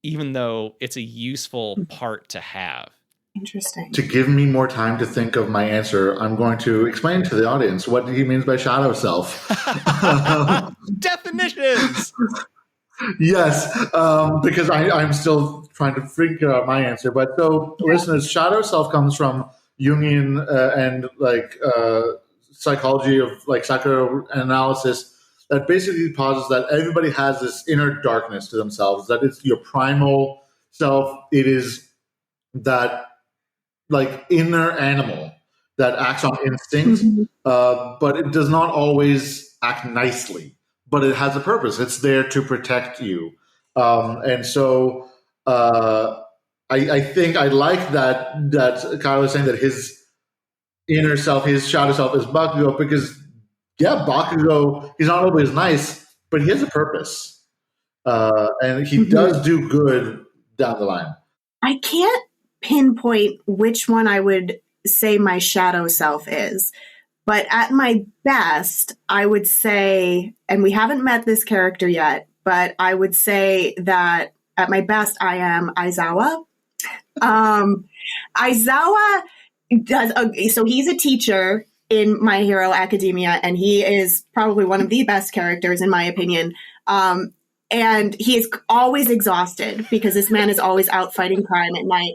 even though it's a useful part to have. Interesting. To give me more time to think of my answer, I'm going to explain to the audience what he means by shadow self. Definitions! Yes, because I'm still trying to figure out my answer. But so, listeners, shadow self comes from Jungian and like psychology of like psychoanalysis that basically posits that everybody has this inner darkness to themselves, that it's your primal self. It is that like inner animal that acts on instinct, but it does not always act nicely, but it has a purpose. It's there to protect you. And so I think I like that Kyle was saying that his inner self, his shadow self is Bakugo, because Bakugo, he's not always nice, but he has a purpose. And he does do good down the line. I can't pinpoint which one I would say my shadow self is, but at my best, I would say, and we haven't met this character yet, but I would say that at my best, I am Aizawa. Aizawa does, so he's a teacher in My Hero Academia, and he is probably one of the best characters in my opinion. And he is always exhausted because this man is always out fighting crime at night.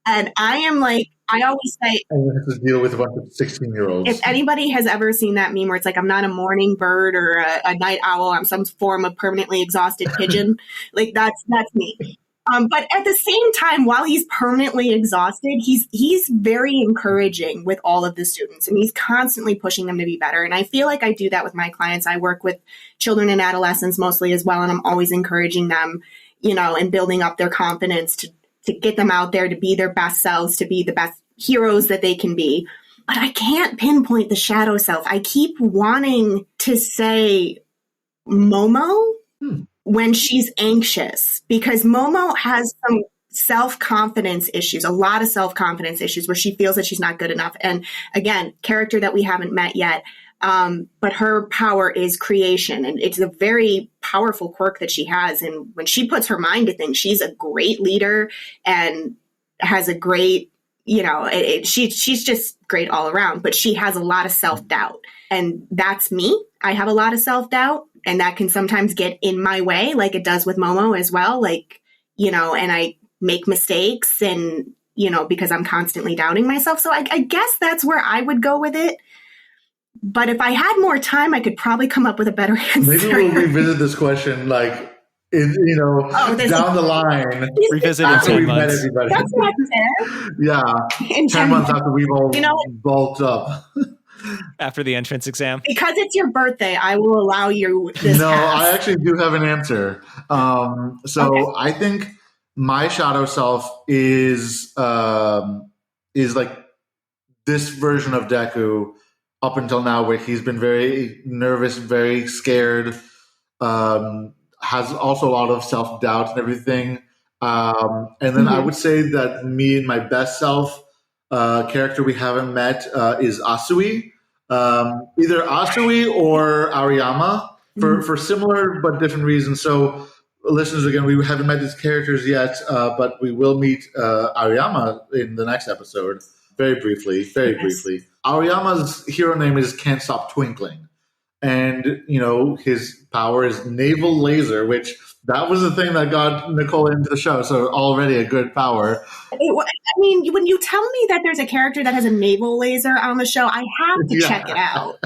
And I am like, I always say, I have to deal with a bunch of 16-year-olds. If anybody has ever seen that meme where it's like, I'm not a morning bird or a night owl, I'm some form of permanently exhausted pigeon, like that's me. But at the same time, while he's permanently exhausted, he's very encouraging with all of the students, and he's constantly pushing them to be better. And I feel like I do that with my clients. I work with children and adolescents mostly as well, and I'm always encouraging them, you know, and building up their confidence to get them out there to be their best selves, to be the best heroes that they can be. But I can't pinpoint the shadow self. I keep wanting to say Momo when she's anxious, because Momo has some self-confidence issues, a lot of self-confidence issues where she feels that she's not good enough. And again, character that we haven't met yet. But her power is creation, and it's a very powerful quirk that she has. And when she puts her mind to things, she's a great leader and has a great, you know, she's just great all around, but she has a lot of self-doubt, and that's me. I have a lot of self-doubt, and that can sometimes get in my way, like it does with Momo as well. Like, you know, and I make mistakes, and because I'm constantly doubting myself. So I guess that's where I would go with it. But if I had more time, I could probably come up with a better answer. Maybe we'll revisit this question down the line. Revisit in after 10 we've met months. everybody. That's not fair. Yeah. In 10 months after we've all bulked up. After the entrance exam. Because it's your birthday, I will allow you this No, pass. I actually do have an answer. Okay. I think my shadow self is like this version of Deku up until now, where he's been very nervous, very scared, has also a lot of self-doubt and everything. And then I would say that me and my best self character we haven't met is Asui. Either Asui or Aoyama for similar but different reasons. So listeners, again, we haven't met these characters yet, but we will meet Aoyama in the next episode very briefly. Aoyama's hero name is Can't Stop Twinkling. And, his power is Naval Laser, which that was the thing that got Nicole into the show. So already a good power. I mean, when you tell me that there's a character that has a naval laser on the show, I have to check it out.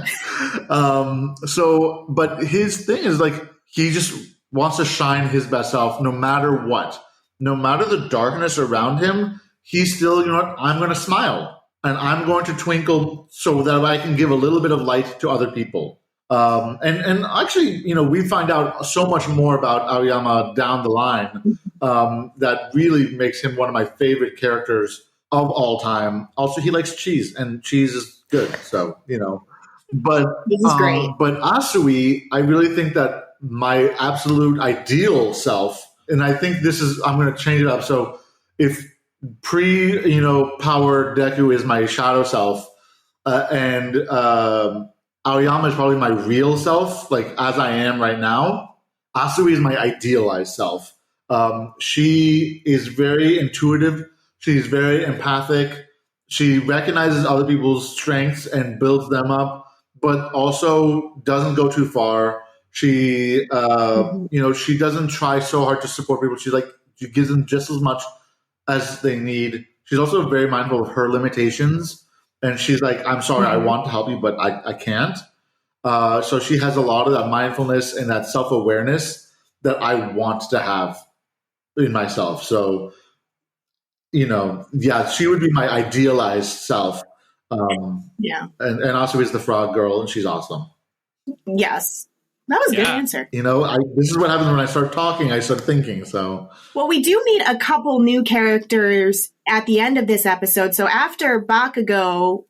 But his thing is like, he just wants to shine his best self no matter what. No matter the darkness around him, he's still, I'm going to smile. And I'm going to twinkle so that I can give a little bit of light to other people. And actually, we find out so much more about Aoyama down the line that really makes him one of my favorite characters of all time. Also, he likes cheese, and cheese is good. So, But this is great. But Asui, I really think that my absolute ideal self, and I think I'm going to change it up. So if power Deku is my shadow self, and Aoyama is probably my real self, like as I am right now. Asui is my idealized self. She is very intuitive. She's very empathic. She recognizes other people's strengths and builds them up, but also doesn't go too far. She, she doesn't try so hard to support people. She gives them just as much as they need. She's also very mindful of her limitations. And she's like, I'm sorry, I want to help you, but I can't. So she has a lot of that mindfulness and that self-awareness that I want to have in myself. So, she would be my idealized self. And also is the frog girl, and she's awesome. Yes. That was a good answer. This is what happens when I start talking. I start thinking. So, well, we do meet a couple new characters at the end of this episode. So after Bakugo,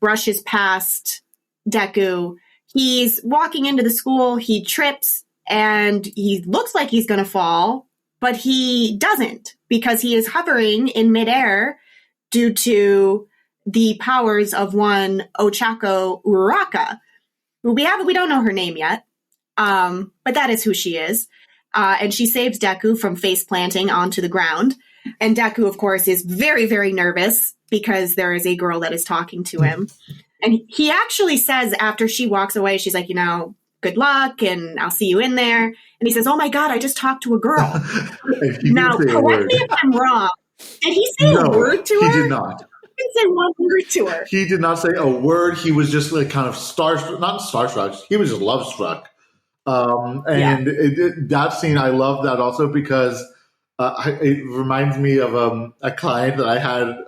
brushes past Deku, he's walking into the school. He trips and he looks like he's going to fall, but he doesn't because he is hovering in midair due to the powers of one Ochako Uraraka. We don't know her name yet. But that is who she is. And she saves Deku from face planting onto the ground. And Deku, of course, is very, very nervous because there is a girl that is talking to him. And he actually says after she walks away, she's like, good luck and I'll see you in there. And he says, oh my God, I just talked to a girl. Now, correct me if I'm wrong. Did he say a word to her? He did not. He didn't say one word to her. He did not say a word. He was just like kind of not starstruck. He was just love struck. That scene, I love that also because it reminds me of a client that I had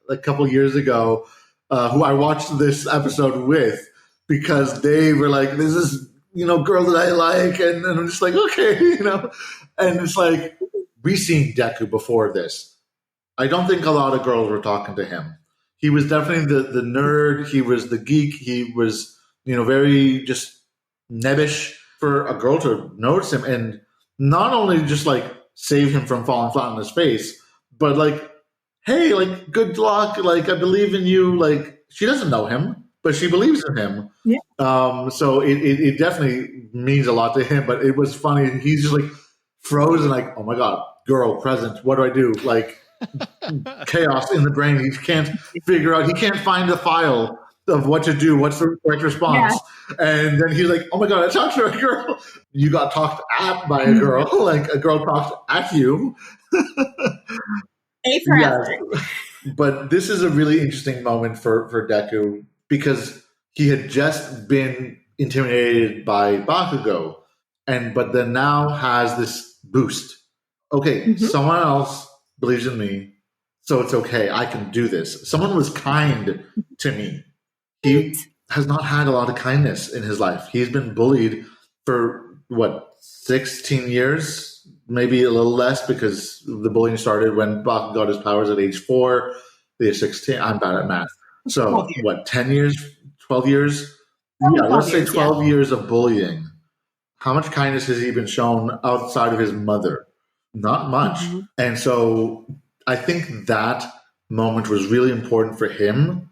a couple years ago who I watched this episode with because they were like, this is, girl that I like. And I'm just like, okay, and it's like, we seen Deku before this. I don't think a lot of girls were talking to him. He was definitely the nerd. He was the geek. He was, very just nebbish for a girl to notice him and not only just like save him from falling flat on his face, but like, hey, like, good luck. Like, I believe in you. Like, she doesn't know him, but she believes in him. Yeah. So it definitely means a lot to him, but it was funny. He's just like frozen, like, oh my God, girl present. What do I do? Like chaos in the brain. He can't figure out, he can't find the file of what to do, what's the correct response. Yeah. And then he's like, oh my God, I talked to a girl. You got talked at by a girl, like a girl talked at you. A for Yes. effort. But this is a really interesting moment for Deku because he had just been intimidated by Bakugo, but then now has this boost. Okay, Mhm. someone else believes in me, so it's okay. I can do this. Someone was kind to me. He has not had a lot of kindness in his life. He's been bullied for 16 years, maybe a little less because the bullying started when Bakugo got his powers at age 4. The age 16. I'm bad at math. So 10 years, 12 years? Yeah, let's say 12 years of bullying. How much kindness has he been shown outside of his mother? Not much. Mm-hmm. And so I think that moment was really important for him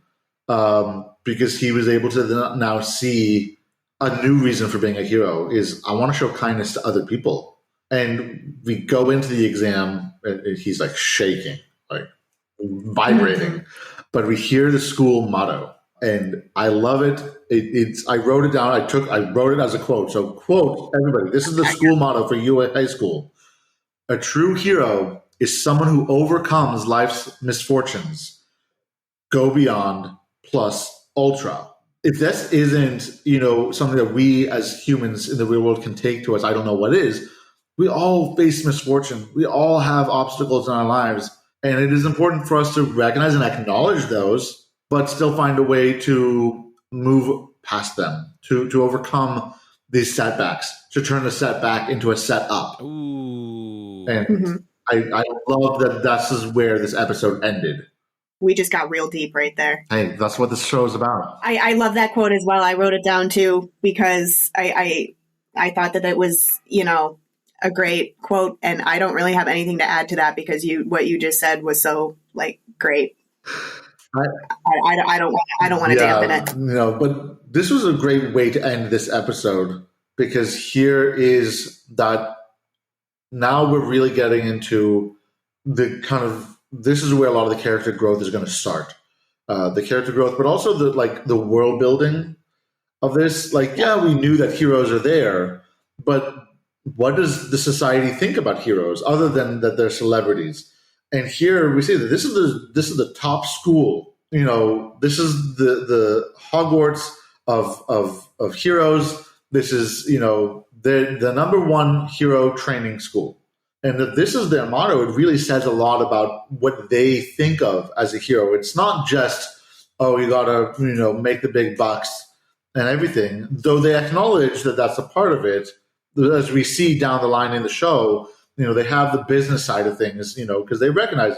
because he was able to now see a new reason for being a hero is I want to show kindness to other people. And we go into the exam and he's like shaking, like vibrating. Mm-hmm. But we hear the school motto and I love it. I wrote it down. I wrote it as a quote. So quote, everybody, this is the school motto for UA High School. A true hero is someone who overcomes life's misfortunes. Go beyond plus ultra. If this isn't, something that we as humans in the real world can take to us, I don't know what is. We all face misfortune. We all have obstacles in our lives. And it is important for us to recognize and acknowledge those, but still find a way to move past them, to overcome these setbacks, to turn the setback into a setup. Ooh. And mm-hmm. I love that this is where this episode ended. We just got real deep right there. Hey, that's what this show is about. I love that quote as well. I wrote it down too because I thought that it was, a great quote, and I don't really have anything to add to that because what you just said was so great. I don't want to dampen it. No, but this was a great way to end this episode because here is that now we're really getting into the kind of this is where a lot of the character growth is going to start. The character growth, but also the world building of this. We knew that heroes are there, but what does the society think about heroes other than that they're celebrities? And here we see that this is the top school. This is the Hogwarts of heroes. This is the number one hero training school. And if this is their motto, it really says a lot about what they think of as a hero. It's not just, you got to, make the big bucks and everything, though they acknowledge that that's a part of it. As we see down the line in the show, they have the business side of things, because they recognize,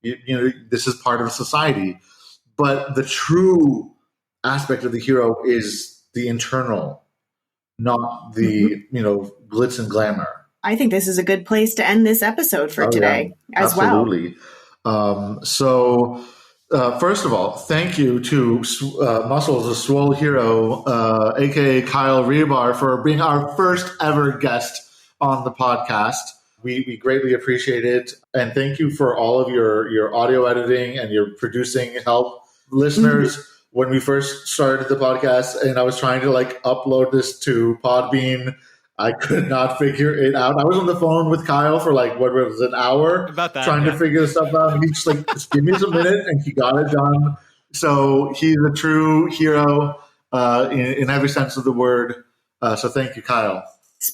this is part of society. But the true aspect of the hero is the internal, not the, glitz and glamour. I think this is a good place to end this episode for today as Absolutely. Well. So first of all, thank you to Muscles, a Swole Hero, a.k.a. Kyle Rebar, for being our first ever guest on the podcast. We greatly appreciate it. And thank you for all of your audio editing and your producing help. Listeners, when we first started the podcast and I was trying to upload this to Podbean, I could not figure it out. I was on the phone with Kyle for an hour about that, trying to figure this stuff out. And he just give me a minute, and he got it done. So he's a true hero in every sense of the word. So thank you, Kyle.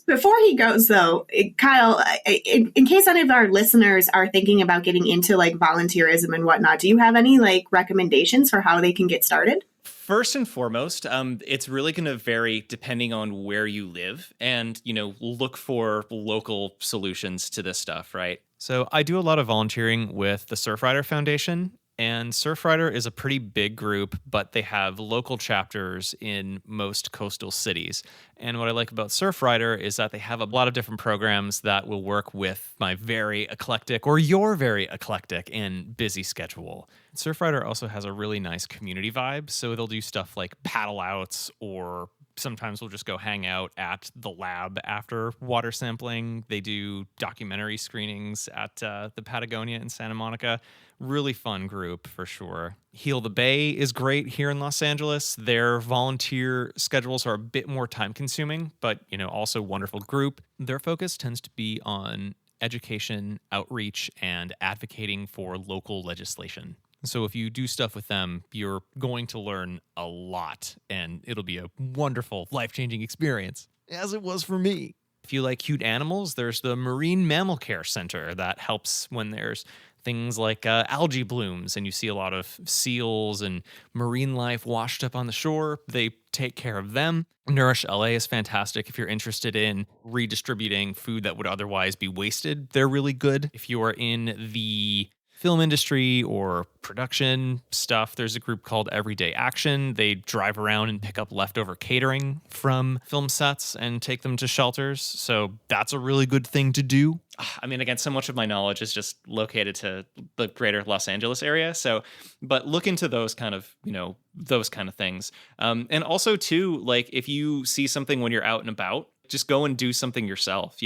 Before he goes, though, Kyle, in case any of our listeners are thinking about getting into volunteerism and whatnot, do you have any recommendations for how they can get started? First and foremost, it's really going to vary depending on where you live and, look for local solutions to this stuff, right? So I do a lot of volunteering with the Surfrider Foundation, and Surfrider is a pretty big group, but they have local chapters in most coastal cities. And what I like about Surfrider is that they have a lot of different programs that will work with my very eclectic or your very eclectic and busy schedule. Surfrider also has a really nice community vibe, so they'll do stuff like paddle outs, or sometimes we'll just go hang out at the lab after water sampling. They do documentary screenings at the Patagonia in Santa Monica. Really fun group for sure. Heal the Bay is great here in Los Angeles. Their volunteer schedules are a bit more time consuming, but also wonderful group. Their focus tends to be on education, outreach, and advocating for local legislation. So if you do stuff with them, you're going to learn a lot, and it'll be a wonderful, life-changing experience, as it was for me. If you like cute animals, there's the Marine Mammal Care Center that helps when there's things like algae blooms and you see a lot of seals and marine life washed up on the shore. They take care of them. Nourish LA is fantastic if you're interested in redistributing food that would otherwise be wasted. They're really good. If you are in the film industry or production stuff, there's a group called Everyday Action. They drive around and pick up leftover catering from film sets and take them to shelters. So that's a really good thing to do. I mean, again, so much of my knowledge is just located to the greater Los Angeles area. So, but look into those kind of, those kind of things. And also too, like if you see something when you're out and about, just go and do something yourself.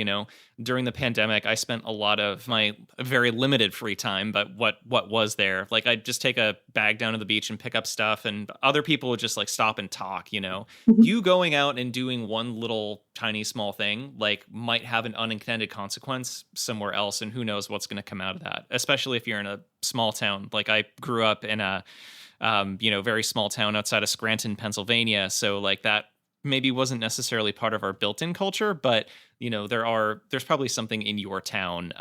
During the pandemic, I spent a lot of my very limited free time, but what was there, like I'd just take a bag down to the beach and pick up stuff, and other people would just like stop and talk. You going out and doing one little tiny small thing like might have an unintended consequence somewhere else, and who knows what's going to come out of that, especially if you're in a small town. Like I grew up in a very small town outside of Scranton, Pennsylvania, so like that maybe wasn't necessarily part of our built-in culture, but there's probably something in your town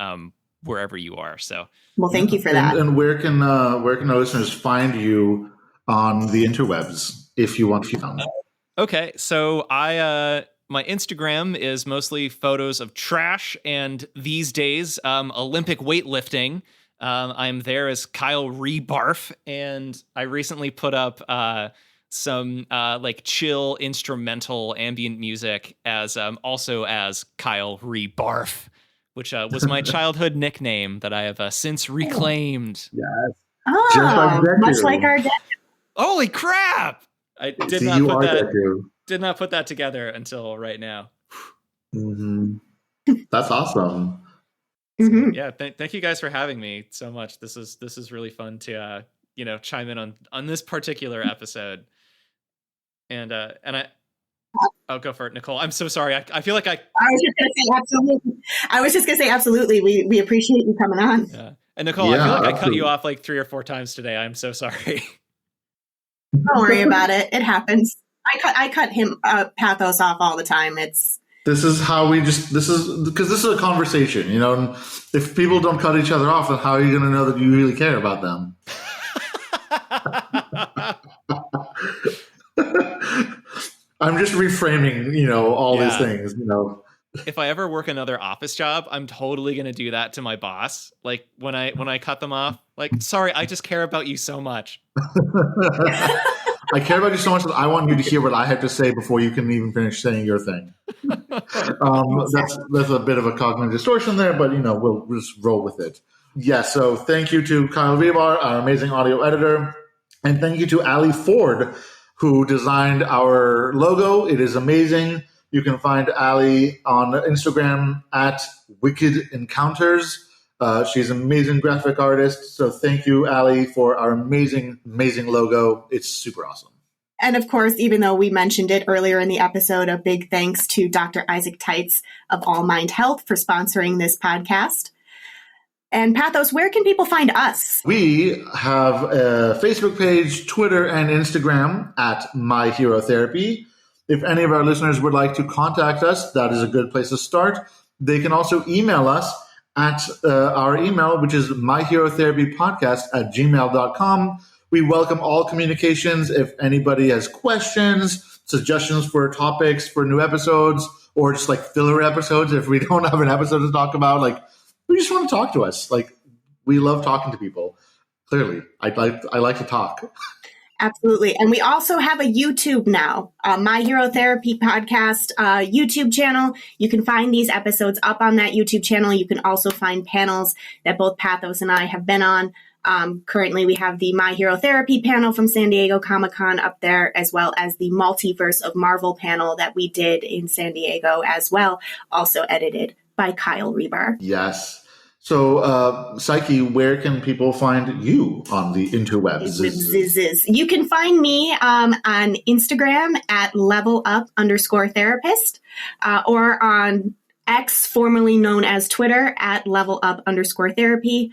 wherever you are. So well, thank you for that. And where can our listeners find you on the interwebs if you want to find them? Okay, so my Instagram is mostly photos of trash and these days Olympic weightlifting. I'm there as Kyle Rebarf, and I recently put up some like chill instrumental ambient music as also as Kyle Rebarf, which was my childhood nickname that I have since reclaimed. Yes. Oh, much like our dad. Holy crap! I did not put that together until right now. Mm-hmm. That's awesome. Mm-hmm. Yeah, thank you guys for having me so much. This is really fun to chime in on this particular episode. And I'll go for it, Nicole. I'm so sorry. I feel like I was just going to say absolutely. I was just going to say absolutely. We appreciate you coming on. Yeah. And Nicole, I feel like I cut you off like 3 or 4 times today. I'm so sorry. Don't worry about it. It happens. I cut him Pathos off all the time. This is because this is a conversation, and if people don't cut each other off, then how are you going to know that you really care about them? I'm just reframing, all these things, If I ever work another office job, I'm totally going to do that to my boss. Like when I cut them off, like, sorry, I just care about you so much. I care about you so much that I want you to hear what I have to say before you can even finish saying your thing. That's a bit of a cognitive distortion there, but we'll just roll with it. Yeah. So thank you to Kyle Rebar, our amazing audio editor, and thank you to Ali Ford, who designed our logo. It is amazing. You can find Ali on Instagram at Wicked Encounters. She's an amazing graphic artist. So thank you, Ali, for our amazing, amazing logo. It's super awesome. And of course, even though we mentioned it earlier in the episode, a big thanks to Dr. Isaac Teitz of All Mind Health for sponsoring this podcast. And Pathos, where can people find us? We have a Facebook page, Twitter, and Instagram at My Hero Therapy. If any of our listeners would like to contact us, that is a good place to start. They can also email us at our email, which is myherotherapypodcast@gmail.com. We welcome all communications. If anybody has questions, suggestions for topics for new episodes, or just like filler episodes, if we don't have an episode to talk about, like, we just want to talk to us. Like, we love talking to people. Clearly, I like to talk. Absolutely. And we also have a YouTube now, My Hero Therapy Podcast YouTube channel. You can find these episodes up on that YouTube channel. You can also find panels that both Pathos and I have been on. Currently, we have the My Hero Therapy panel from San Diego Comic-Con up there, as well as the Multiverse of Marvel panel that we did in San Diego as well, also edited by Kyle Rebar. Yes. So, Psyche, where can people find you on the interwebs? You can find me on Instagram at levelup_therapist or on X, formerly known as Twitter, at levelup_therapy.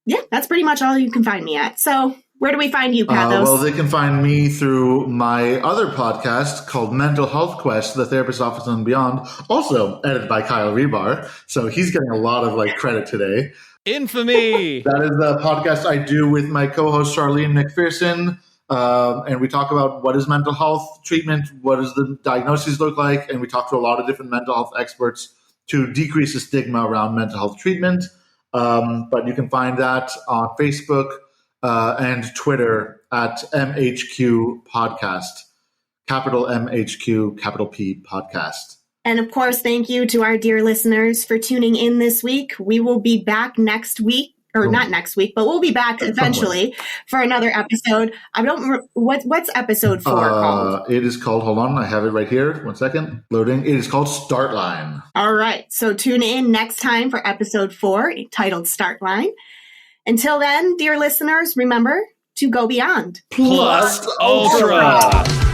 Yeah, that's pretty much all you can find me at. So where do we find you, Pathos? Well, they can find me through my other podcast called Mental Health Quest, The Therapist's Office and Beyond, also edited by Kyle Rebar. So he's getting a lot of credit today. Infamy! That is the podcast I do with my co-host Charlene McPherson. And we talk about what is mental health treatment, what does the diagnosis look like, and we talk to a lot of different mental health experts to decrease the stigma around mental health treatment. But you can find that on Facebook and Twitter at MHQ Podcast, capital MHQ, capital P Podcast. And of course, thank you to our dear listeners for tuning in this week. We will be back next week, or not next week, but we'll be back eventually for another episode. I don't what's episode 4 called? It is called, hold on, I have it right here. 1 second. Loading. It is called Start Line. All right. So tune in next time for episode 4, titled Start Line. Until then, dear listeners, remember to go beyond. Plus Ultra.